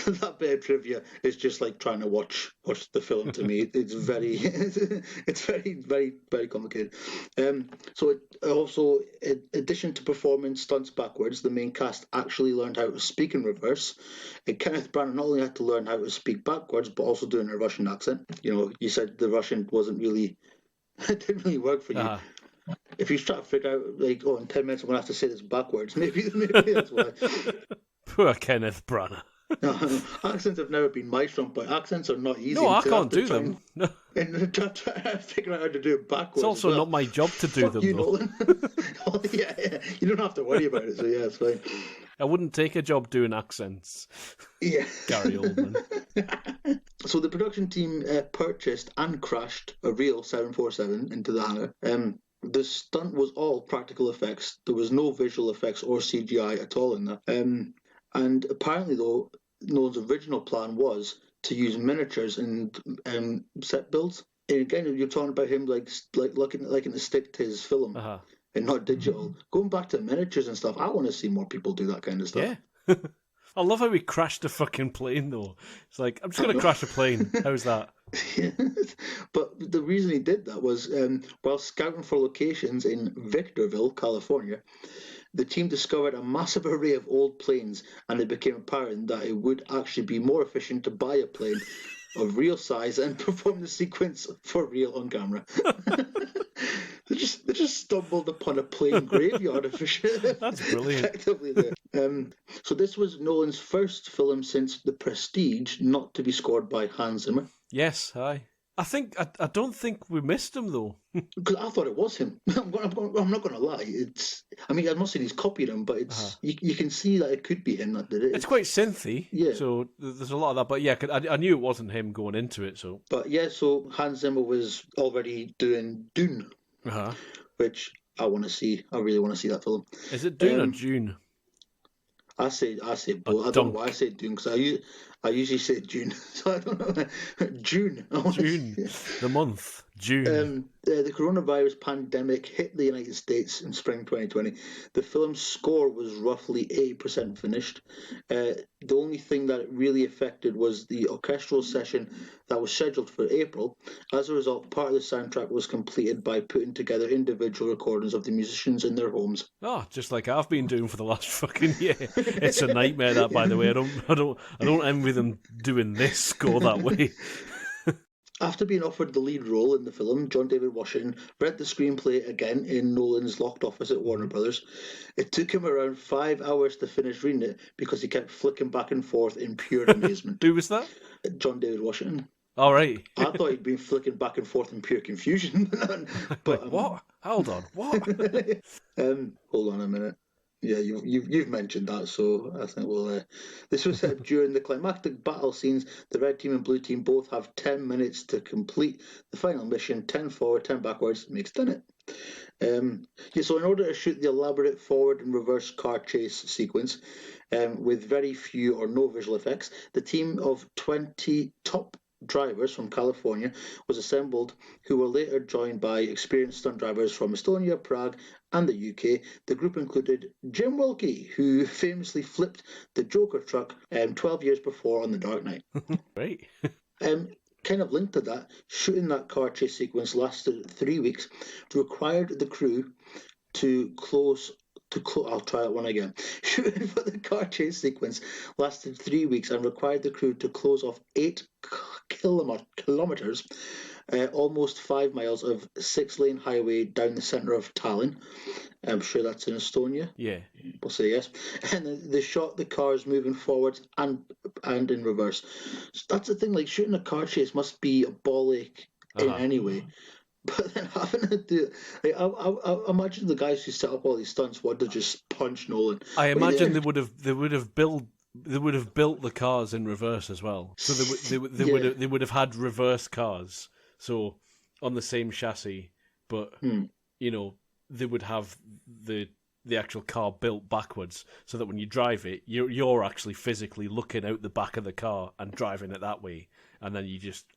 S1: that bit of trivia is just like trying to watch the film to me. It's very, very, very complicated. So it also, in addition to performing stunts backwards, the main cast actually learned how to speak in reverse. And Kenneth Branagh not only had to learn how to speak backwards, but also doing a Russian accent. You said the Russian wasn't really, it didn't really work for you. if you try to figure out, like, oh, in 10 minutes I'm going to have to say this backwards, maybe that's why.
S2: Poor Kenneth Branagh.
S1: No, accents have never been my strong point. Accents are not easy.
S2: No, I can't do them. No.
S1: And try to figure out how to do it backwards.
S2: It's also not my job to do them,
S1: you,
S2: though.
S1: Nolan. Oh, yeah, you don't have to worry about it, so yeah, it's fine.
S2: I wouldn't take a job doing accents.
S1: Yeah.
S2: Gary Oldman.
S1: So the production team purchased and crashed a real 747 into the hangar. The stunt was all practical effects. There was no visual effects or CGI at all in that. And apparently, though, Nolan's original plan was to use miniatures in set builds. And again, you're talking about him like looking to stick to his film and not digital. Going back to miniatures and stuff, I want to see more people do that kind of stuff.
S2: Yeah. I love how he crashed a fucking plane, though. It's like, I'm just going to crash a plane. How's that?
S1: But the reason he did that was while scouting for locations in Victorville, California, the team discovered a massive array of old planes, and it became apparent that it would actually be more efficient to buy a plane of real size and perform the sequence for real on camera. They just stumbled upon a plane graveyard
S2: That's brilliant.
S1: Effectively there. So this was Nolan's first film since The Prestige not to be scored by Hans Zimmer.
S2: Yes, aye. I don't think we missed him, though.
S1: Because I thought it was him. I'm not going to lie. I'm not saying he's copied him, but it's you can see that it could be him that did it.
S2: It's quite synthy,
S1: yeah.
S2: So there's a lot of that. But yeah, I knew it wasn't him going into it. So,
S1: but yeah, so Hans Zimmer was already doing Dune, which I want to see. I really want to see that film.
S2: Is it Dune or June?
S1: I say both. I don't know why I say Dune, because I usually say June, so I don't know. June.
S2: June, the month. June.
S1: The coronavirus pandemic hit the United States in spring 2020. The film's score was roughly 80% finished. The only thing that it really affected was the orchestral session that was scheduled for April. As a result, part of the soundtrack was completed by putting together individual recordings of the musicians in their homes.
S2: Oh, just like I've been doing for the last fucking year. It's a nightmare, that, by the way. I don't envy them doing this score that way.
S1: After being offered the lead role in the film, John David Washington read the screenplay again in Nolan's locked office at Warner Brothers. It took him around 5 hours to finish reading it because he kept flicking back and forth in pure amazement.
S2: Who was that?
S1: John David Washington.
S2: All right.
S1: I thought he'd been flicking back and forth in pure confusion. But
S2: what? Hold on. What?
S1: Hold on a minute. Yeah, you've mentioned that, so I think we'll. This was said during the climactic battle scenes. The red team and blue team both have 10 minutes to complete the final mission. 10 forward, 10 backwards makes TeneT. So in order to shoot the elaborate forward and reverse car chase sequence, with very few or no visual effects, the team of 20 top drivers from California was assembled, who were later joined by experienced stunt drivers from Estonia, Prague, and the UK. The group included Jim Wilkie, who famously flipped the Joker truck 12 years before on The Dark Knight.
S2: Right.
S1: Kind of linked to that, shooting that car chase sequence lasted 3 weeks. It required the crew to I'll try that one again. Shooting for the car chase sequence lasted 3 weeks and required the crew to close off 8 kilometers, almost 5 miles of 6-lane highway down the centre of Tallinn. I'm sure that's in Estonia.
S2: Yeah.
S1: We'll say yes. And they shot the cars moving forwards and in reverse. So that's the thing, like shooting a car chase must be abolic in any way. But then having to do, like, I imagine the guys who set up all these stunts wanted to just punch Nolan.
S2: I imagine they would have built the cars in reverse as well. So they would have had reverse cars, so on the same chassis, but they would have the actual car built backwards, so that when you drive it, you're actually physically looking out the back of the car and driving it that way, and then you just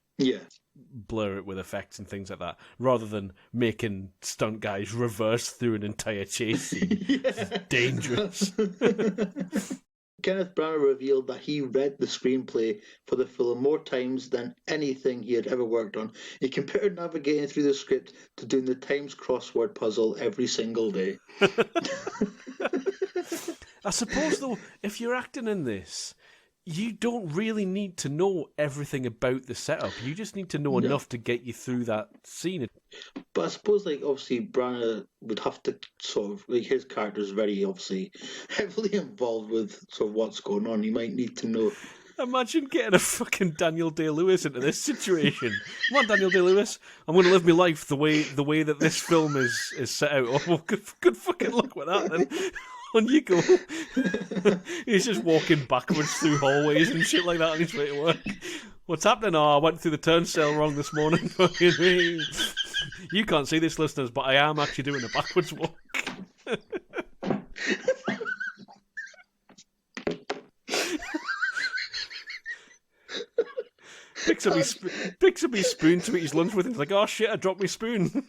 S2: blur it with effects and things like that, rather than making stunt guys reverse through an entire chase scene. It's dangerous.
S1: Kenneth Branagh revealed that he read the screenplay for the film more times than anything he had ever worked on. He compared navigating through the script to doing the Times crossword puzzle every single day.
S2: I suppose, though, if you're acting in this, you don't really need to know everything about the setup. You just need to know enough to get you through that scene.
S1: But I suppose, like, obviously, Branagh would have to sort of, like, his character is very, obviously, heavily involved with sort of what's going on. You might need to know.
S2: Imagine getting a fucking Daniel Day-Lewis into this situation. Come on, Daniel Day-Lewis. I'm going to live my life the way that this film is set out. Oh, well, good fucking luck with that, then. On you go. He's just walking backwards through hallways and shit like that on his way to work. What's happening? Oh, I went through the turnstile wrong this morning. You can't see this, listeners, but I am actually doing a backwards walk. Picks up his spoon to eat his lunch with him. He's like, oh shit, I dropped my spoon.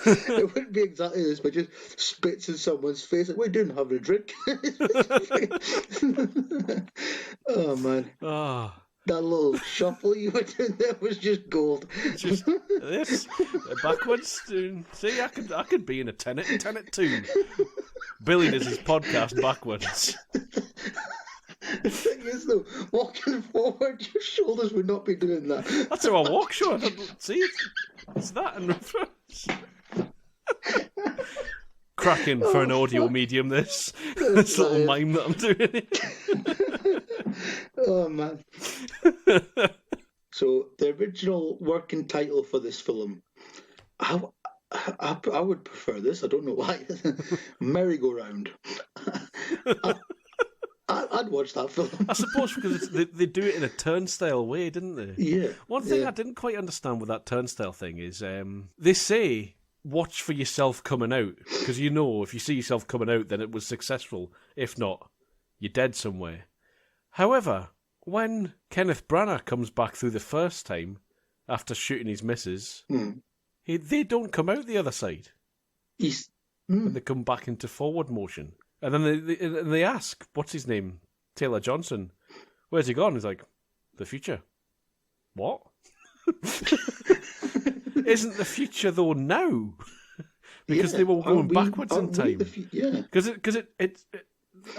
S1: It wouldn't be exactly this, but just spits in someone's face. Like, we're doing having a drink. Oh, man.
S2: Oh.
S1: That little shuffle you were doing there was just gold.
S2: Just this backwards. See, I could be in a TeneT 2. Billy does his podcast backwards.
S1: The thing is, though, walking forward, your shoulders would not be doing that.
S2: That's how I walk, sure. See, it's that in reverse. Cracking for an audio medium, this little mime that I'm doing.
S1: Oh, man. So, the original working title for this film, I would prefer this. I don't know why. Merry-Go-Round. I'd watch that film.
S2: I suppose because they do it in a turnstile way, didn't they?
S1: Yeah.
S2: One thing I didn't quite understand with that turnstile thing is they say watch for yourself coming out, because you know if you see yourself coming out, then it was successful. If not, you're dead somewhere. However, when Kenneth Branagh comes back through the first time after shooting his missus, they don't come out the other side. And they come back into forward motion. And then they ask, what's his name? Taylor Johnson. Where's he gone? He's like, the future. What? Isn't the future, though, now? Because they were going backwards in time. Because it,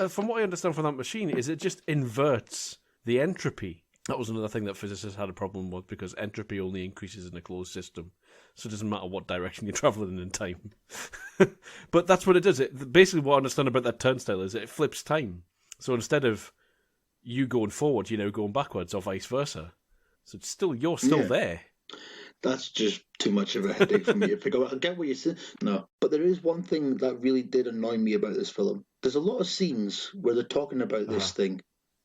S2: from what I understand from that machine, is it just inverts the entropy. That was another thing that physicists had a problem with, because entropy only increases in a closed system. So it doesn't matter what direction you're travelling in time. But that's what it does. Basically, what I understand about that turnstile is it flips time. So instead of you going forward, you're now going backwards, or vice versa. So you're still there.
S1: That's just too much of a headache for me to figure out. I get what you're saying. No. But there is one thing that really did annoy me about this film. There's a lot of scenes where they're talking about this thing,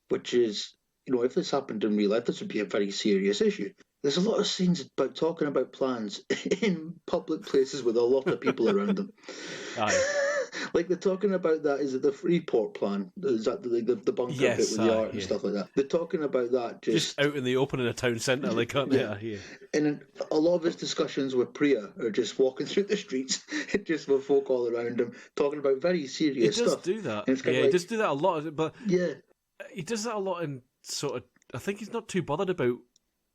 S1: which is, if this happened in real life, this would be a very serious issue. There's a lot of scenes about talking about plans in public places with a lot of people around them. Aye. Like, they're talking about that, is it the Freeport plan? Is that the bunker bit with the art and stuff like that? They're talking about that just
S2: out in the open in a town centre, like, aren't they? Yeah.
S1: And a lot of his discussions with Priya are just walking through the streets, just with folk all around him, talking about very serious stuff.
S2: He does do that. He does do that a lot. But he does that a lot in sort of, I think he's not too bothered about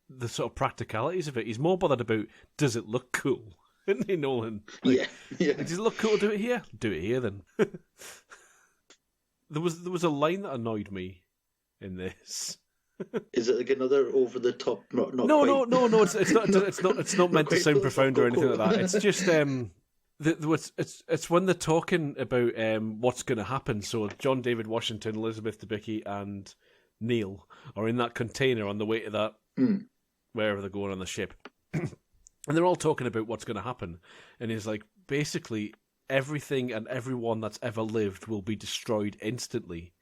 S2: the sort of practicalities of it. He's more bothered about, does it look cool? Isn't he, Nolan? Like, does it look cool to do it here? Do it here, then. There was a line that annoyed me in this.
S1: Is it like another over the top? No.
S2: It's not meant to sound profound or anything like that. It's just it's when they're talking about what's going to happen. So John David Washington, Elizabeth Debicki, and Neil are in that container on the way to that wherever they're going on the ship. And they're all talking about what's going to happen. And he's like, basically, everything and everyone that's ever lived will be destroyed instantly.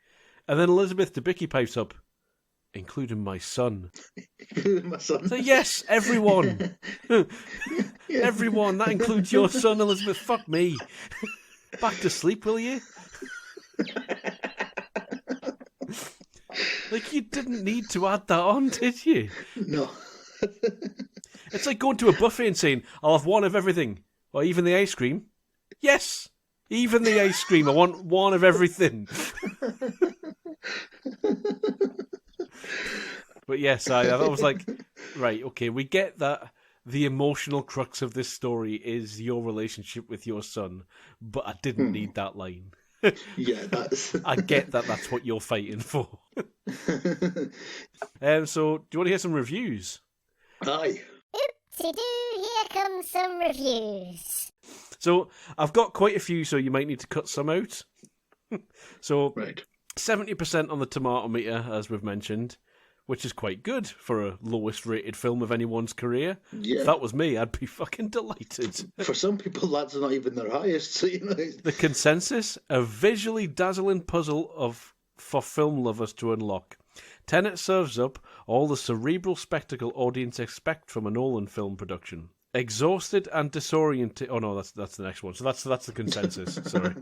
S2: And then Elizabeth Debicki pipes up, including my son.
S1: My son?
S2: So yes, everyone. Everyone. That includes your son, Elizabeth. Fuck me. Back to sleep, will you? Like, you didn't need to add that on, did you?
S1: No.
S2: It's like going to a buffet and saying, I'll have one of everything. Or even the ice cream. Yes, even the ice cream. I want one of everything. But yes, I was like, right, okay, we get that the emotional crux of this story is your relationship with your son, but I didn't need that line.
S1: Yeah, that's...
S2: I get that that's what you're fighting for. So, do you want to hear some reviews?
S1: Aye.
S4: Oopsie-doo, here come some reviews.
S2: So, I've got quite a few, so you might need to cut some out. So,
S1: Right.
S2: 70% on the tomato meter, as we've mentioned, which is quite good for a lowest rated film of anyone's career.
S1: Yeah.
S2: If that was me, I'd be fucking delighted.
S1: For some people, that's not even their highest, so, you know...
S2: The consensus, a visually dazzling puzzle for film lovers to unlock. TeneT serves up all the cerebral spectacle audience expect from a Nolan film production. Exhausted and disoriented... Oh, no, that's the next one. So that's the consensus. Sorry.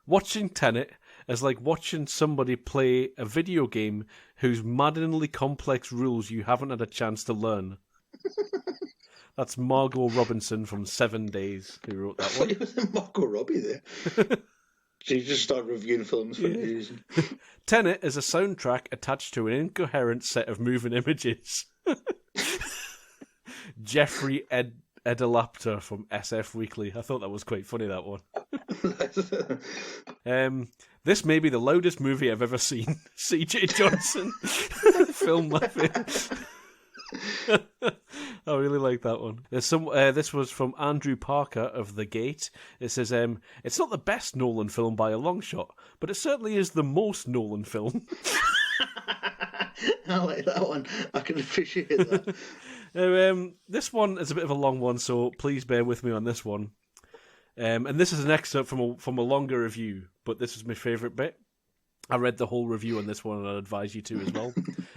S2: Watching TeneT is like watching somebody play a video game whose maddeningly complex rules you haven't had a chance to learn. That's Margot Robinson from 7 Days who wrote that one.
S1: It was Margot Robbie there. She just started reviewing films for no reason.
S2: TeneT is a soundtrack attached to an incoherent set of moving images. Jeffrey Edalapter from SF Weekly. I thought that was quite funny, that one. This may be the loudest movie I've ever seen. C.J. Johnson. Film laughing. I really like that one. There's this was from Andrew Parker of The Gate. It says, it's not the best Nolan film by a long shot, but it certainly is the most Nolan film.
S1: I like that one. I can appreciate that.
S2: This one is a bit of a long one, so please bear with me on this one. And this is an excerpt from a longer review, but this is my favourite bit. I read the whole review on this one, and I'd advise you to as well.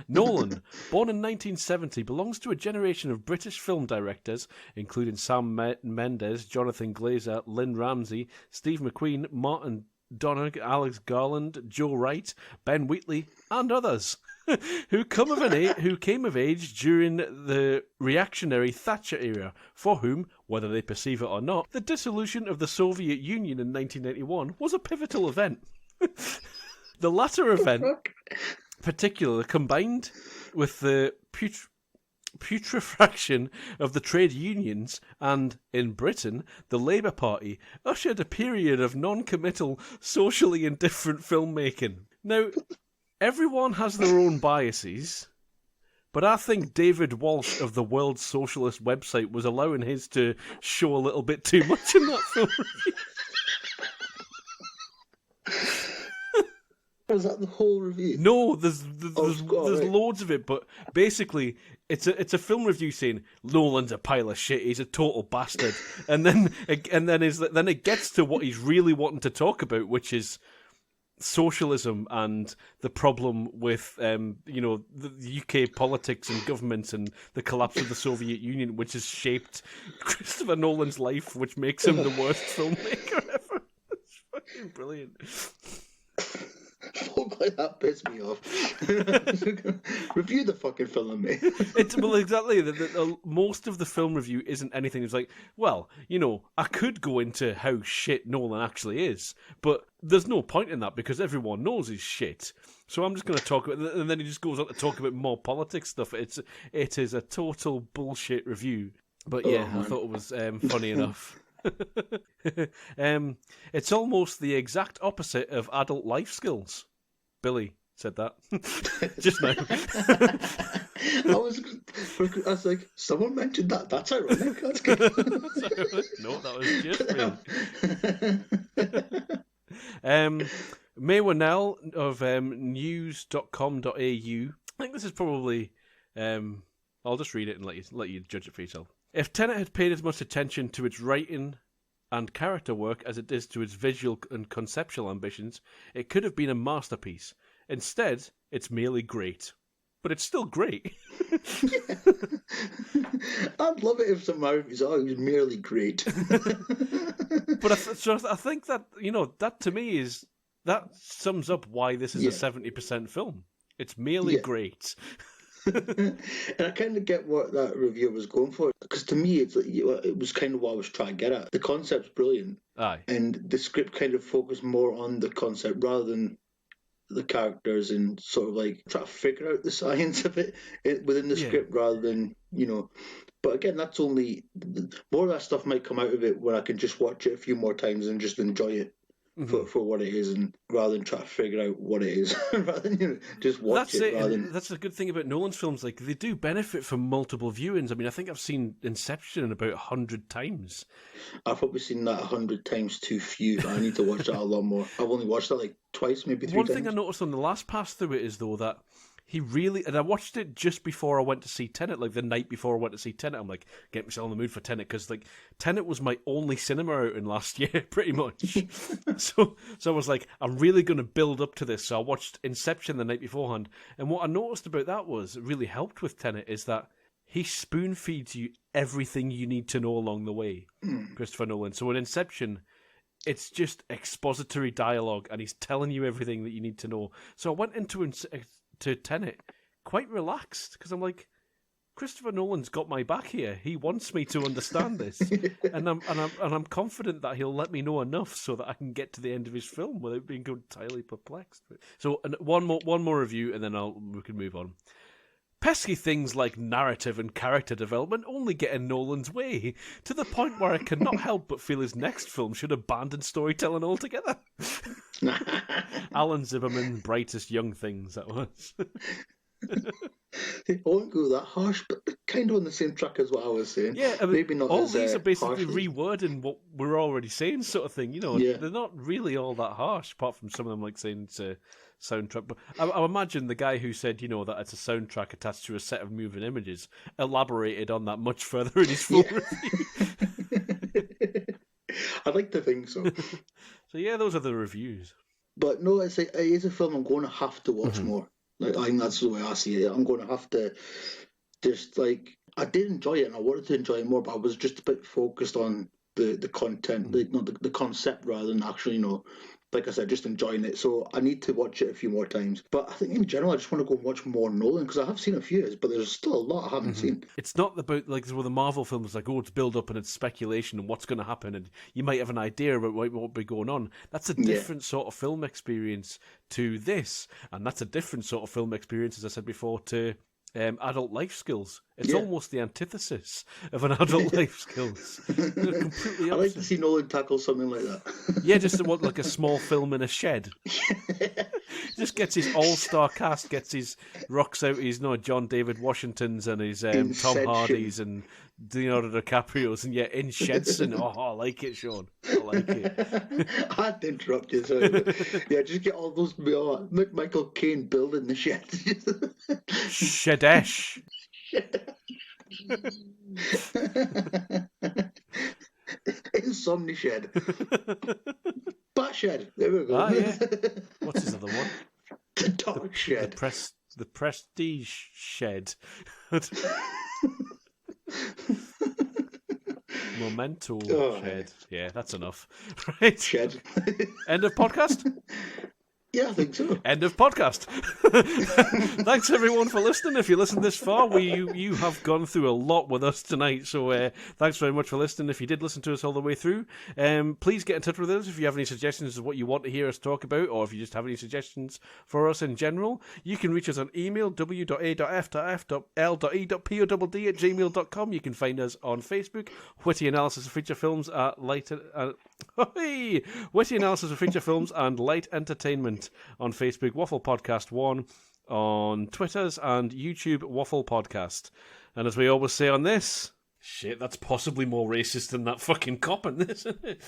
S2: Nolan, born in 1970, belongs to a generation of British film directors, including Sam Mendes, Jonathan Glazer, Lynn Ramsey, Steve McQueen, Martin Donagh, Alex Garland, Joe Wright, Ben Wheatley, and others, who came of age during the reactionary Thatcher era, for whom, whether they perceive it or not, the dissolution of the Soviet Union in 1991 was a pivotal event. The latter event, particularly combined with the putrefaction of the trade unions and, in Britain, the Labour Party, ushered a period of non-committal, socially indifferent filmmaking. Now, everyone has their own biases, but I think David Walsh of the World Socialist website was allowing his to show a little bit too much in that film review.
S1: Was that the whole review?
S2: No, there's loads of it, but basically it's a film review saying Nolan's a pile of shit, he's a total bastard, and then it gets to what he's really wanting to talk about, which is socialism and the problem with the UK politics and governments and the collapse of the Soviet Union, which has shaped Christopher Nolan's life, which makes him the worst filmmaker ever. It's fucking brilliant.
S1: Folk like that piss me off. Review the fucking film, mate.
S2: Well, exactly. Most of the film review isn't anything. It's like, well, I could go into how shit Nolan actually is, but there's no point in that because everyone knows he's shit. So I'm just going to talk about, and then he just goes on to talk about more politics stuff. It is a total bullshit review. But yeah, I thought it was funny enough. It's almost the exact opposite of adult life skills. Billy said that just now.
S1: I was like, someone mentioned that. That's ironic. That's good.
S2: No, that was just me. May Winnell of news.com.au. I think this is probably. I'll just read it and let you judge it for yourself. If TeneT had paid as much attention to its writing and character work as it does to its visual and conceptual ambitions, it could have been a masterpiece. Instead, it's merely great. But it's still great.
S1: I'd love it if somehow it was merely great.
S2: But I think that, that to me that sums up why this is a 70% film. It's merely great.
S1: And I kind of get what that reviewer was going for, because to me it's like, it was kind of what I was trying to get at. The concept's brilliant,
S2: aye,
S1: and the script kind of focused more on the concept rather than the characters and sort of like try to figure out the science of it within the
S2: Yeah.
S1: script rather than, But again, that's only more of that stuff might come out of it where I can just watch it a few more times and just enjoy it for what it is, and rather than try to figure out what it is, rather than just watch
S2: That's it.
S1: rather
S2: And
S1: than...
S2: that's a good thing about Nolan's films. Like, they do benefit from multiple viewings. I mean, I think I've seen Inception about 100 times.
S1: I've probably seen that 100 times too few. I need to watch that a lot more. I've only watched that like twice, maybe 3
S2: One
S1: times.
S2: thing I noticed on the last pass through it is, though, that he really... And I watched it just before I went to see TeneT, like the night before I went to see TeneT. I'm like, get myself in the mood for TeneT, because like TeneT was my only cinema outing last year, pretty much. so I was like, I'm really going to build up to this. So I watched Inception the night beforehand. And what I noticed about that was, it really helped with TeneT, is that he spoon feeds you everything you need to know along the way, Christopher Nolan. So in Inception, it's just expository dialogue, and he's telling you everything that you need to know. So I went into TeneT quite relaxed, because I'm like, Christopher Nolan's got my back here. He wants me to understand this, and I'm confident that he'll let me know enough so that I can get to the end of his film without being entirely perplexed. So one more review, and then we can move on. Pesky things like narrative and character development only get in Nolan's way, to the point where I cannot help but feel his next film should abandon storytelling altogether. Alan Zimmerman, brightest young things, that was.
S1: I won't go that harsh, but kind of on the same track as what I was saying.
S2: Yeah, I mean,
S1: maybe not
S2: all
S1: as
S2: these are basically
S1: harshly.
S2: rewording what we're already saying, sort of thing.
S1: Yeah.
S2: They're not really all that harsh, apart from some of them like saying it's a soundtrack. But I imagine the guy who said, that it's a soundtrack attached to a set of moving images, elaborated on that much further in his full review.
S1: I'd like to think so.
S2: So yeah, those are the reviews.
S1: But no, it is a film I'm going to have to watch more. Like, I think that's the way I see it. I'm going to have to just, like, I did enjoy it and I wanted to enjoy it more, but I was just a bit focused on the content, the concept rather than actually, like I said, just enjoying it. So I need to watch it a few more times. But I think in general, I just want to go and watch more Nolan, because I have seen a few, but there's still a lot I haven't seen.
S2: It's not about, like, with the Marvel films, like, it's build up and it's speculation and what's going to happen, and you might have an idea about what will be going on. That's a different sort of film experience to this, and that's a different sort of film experience, as I said before, to adult life skills. It's almost the antithesis of an adult life skills. They're completely opposite.
S1: I'd like to see Nolan tackle something like that.
S2: Yeah, just like a small film in a shed. Just gets his all-star cast, rocks out his John David Washingtons and his Tom Hardys and Leonardo DiCaprio's, and in sheds. And I like it, Sean. I like it.
S1: I had to interrupt you, sorry. Just get all those Michael Caine building the shed.
S2: Shedesh.
S1: Insomnia Shed. Bat Shed. There we go.
S2: Yeah. What's his other one?
S1: The Dark Shed.
S2: The Prestige Shed. Memento Shed. Yeah, that's enough. Right.
S1: Shed.
S2: End of podcast?
S1: Yeah, I think so.
S2: End of podcast. Thanks everyone for listening. If you listened this far, you have gone through a lot with us tonight. So thanks very much for listening. If you did listen to us all the way through, please get in touch with us if you have any suggestions of what you want to hear us talk about, or if you just have any suggestions for us in general. You can reach us on email w.a.f.f.l.e.podd@gmail.com. You can find us on Facebook, Whitty Analysis of Feature Films at Whitty Analysis of Feature Films and Light Entertainment on Facebook, Waffle Podcast 1 on Twitters, and YouTube, Waffle Podcast. And as we always say on this, shit, that's possibly more racist than that fucking cop in this, isn't it?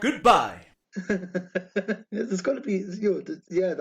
S3: Goodbye.
S1: There's got to be, yeah.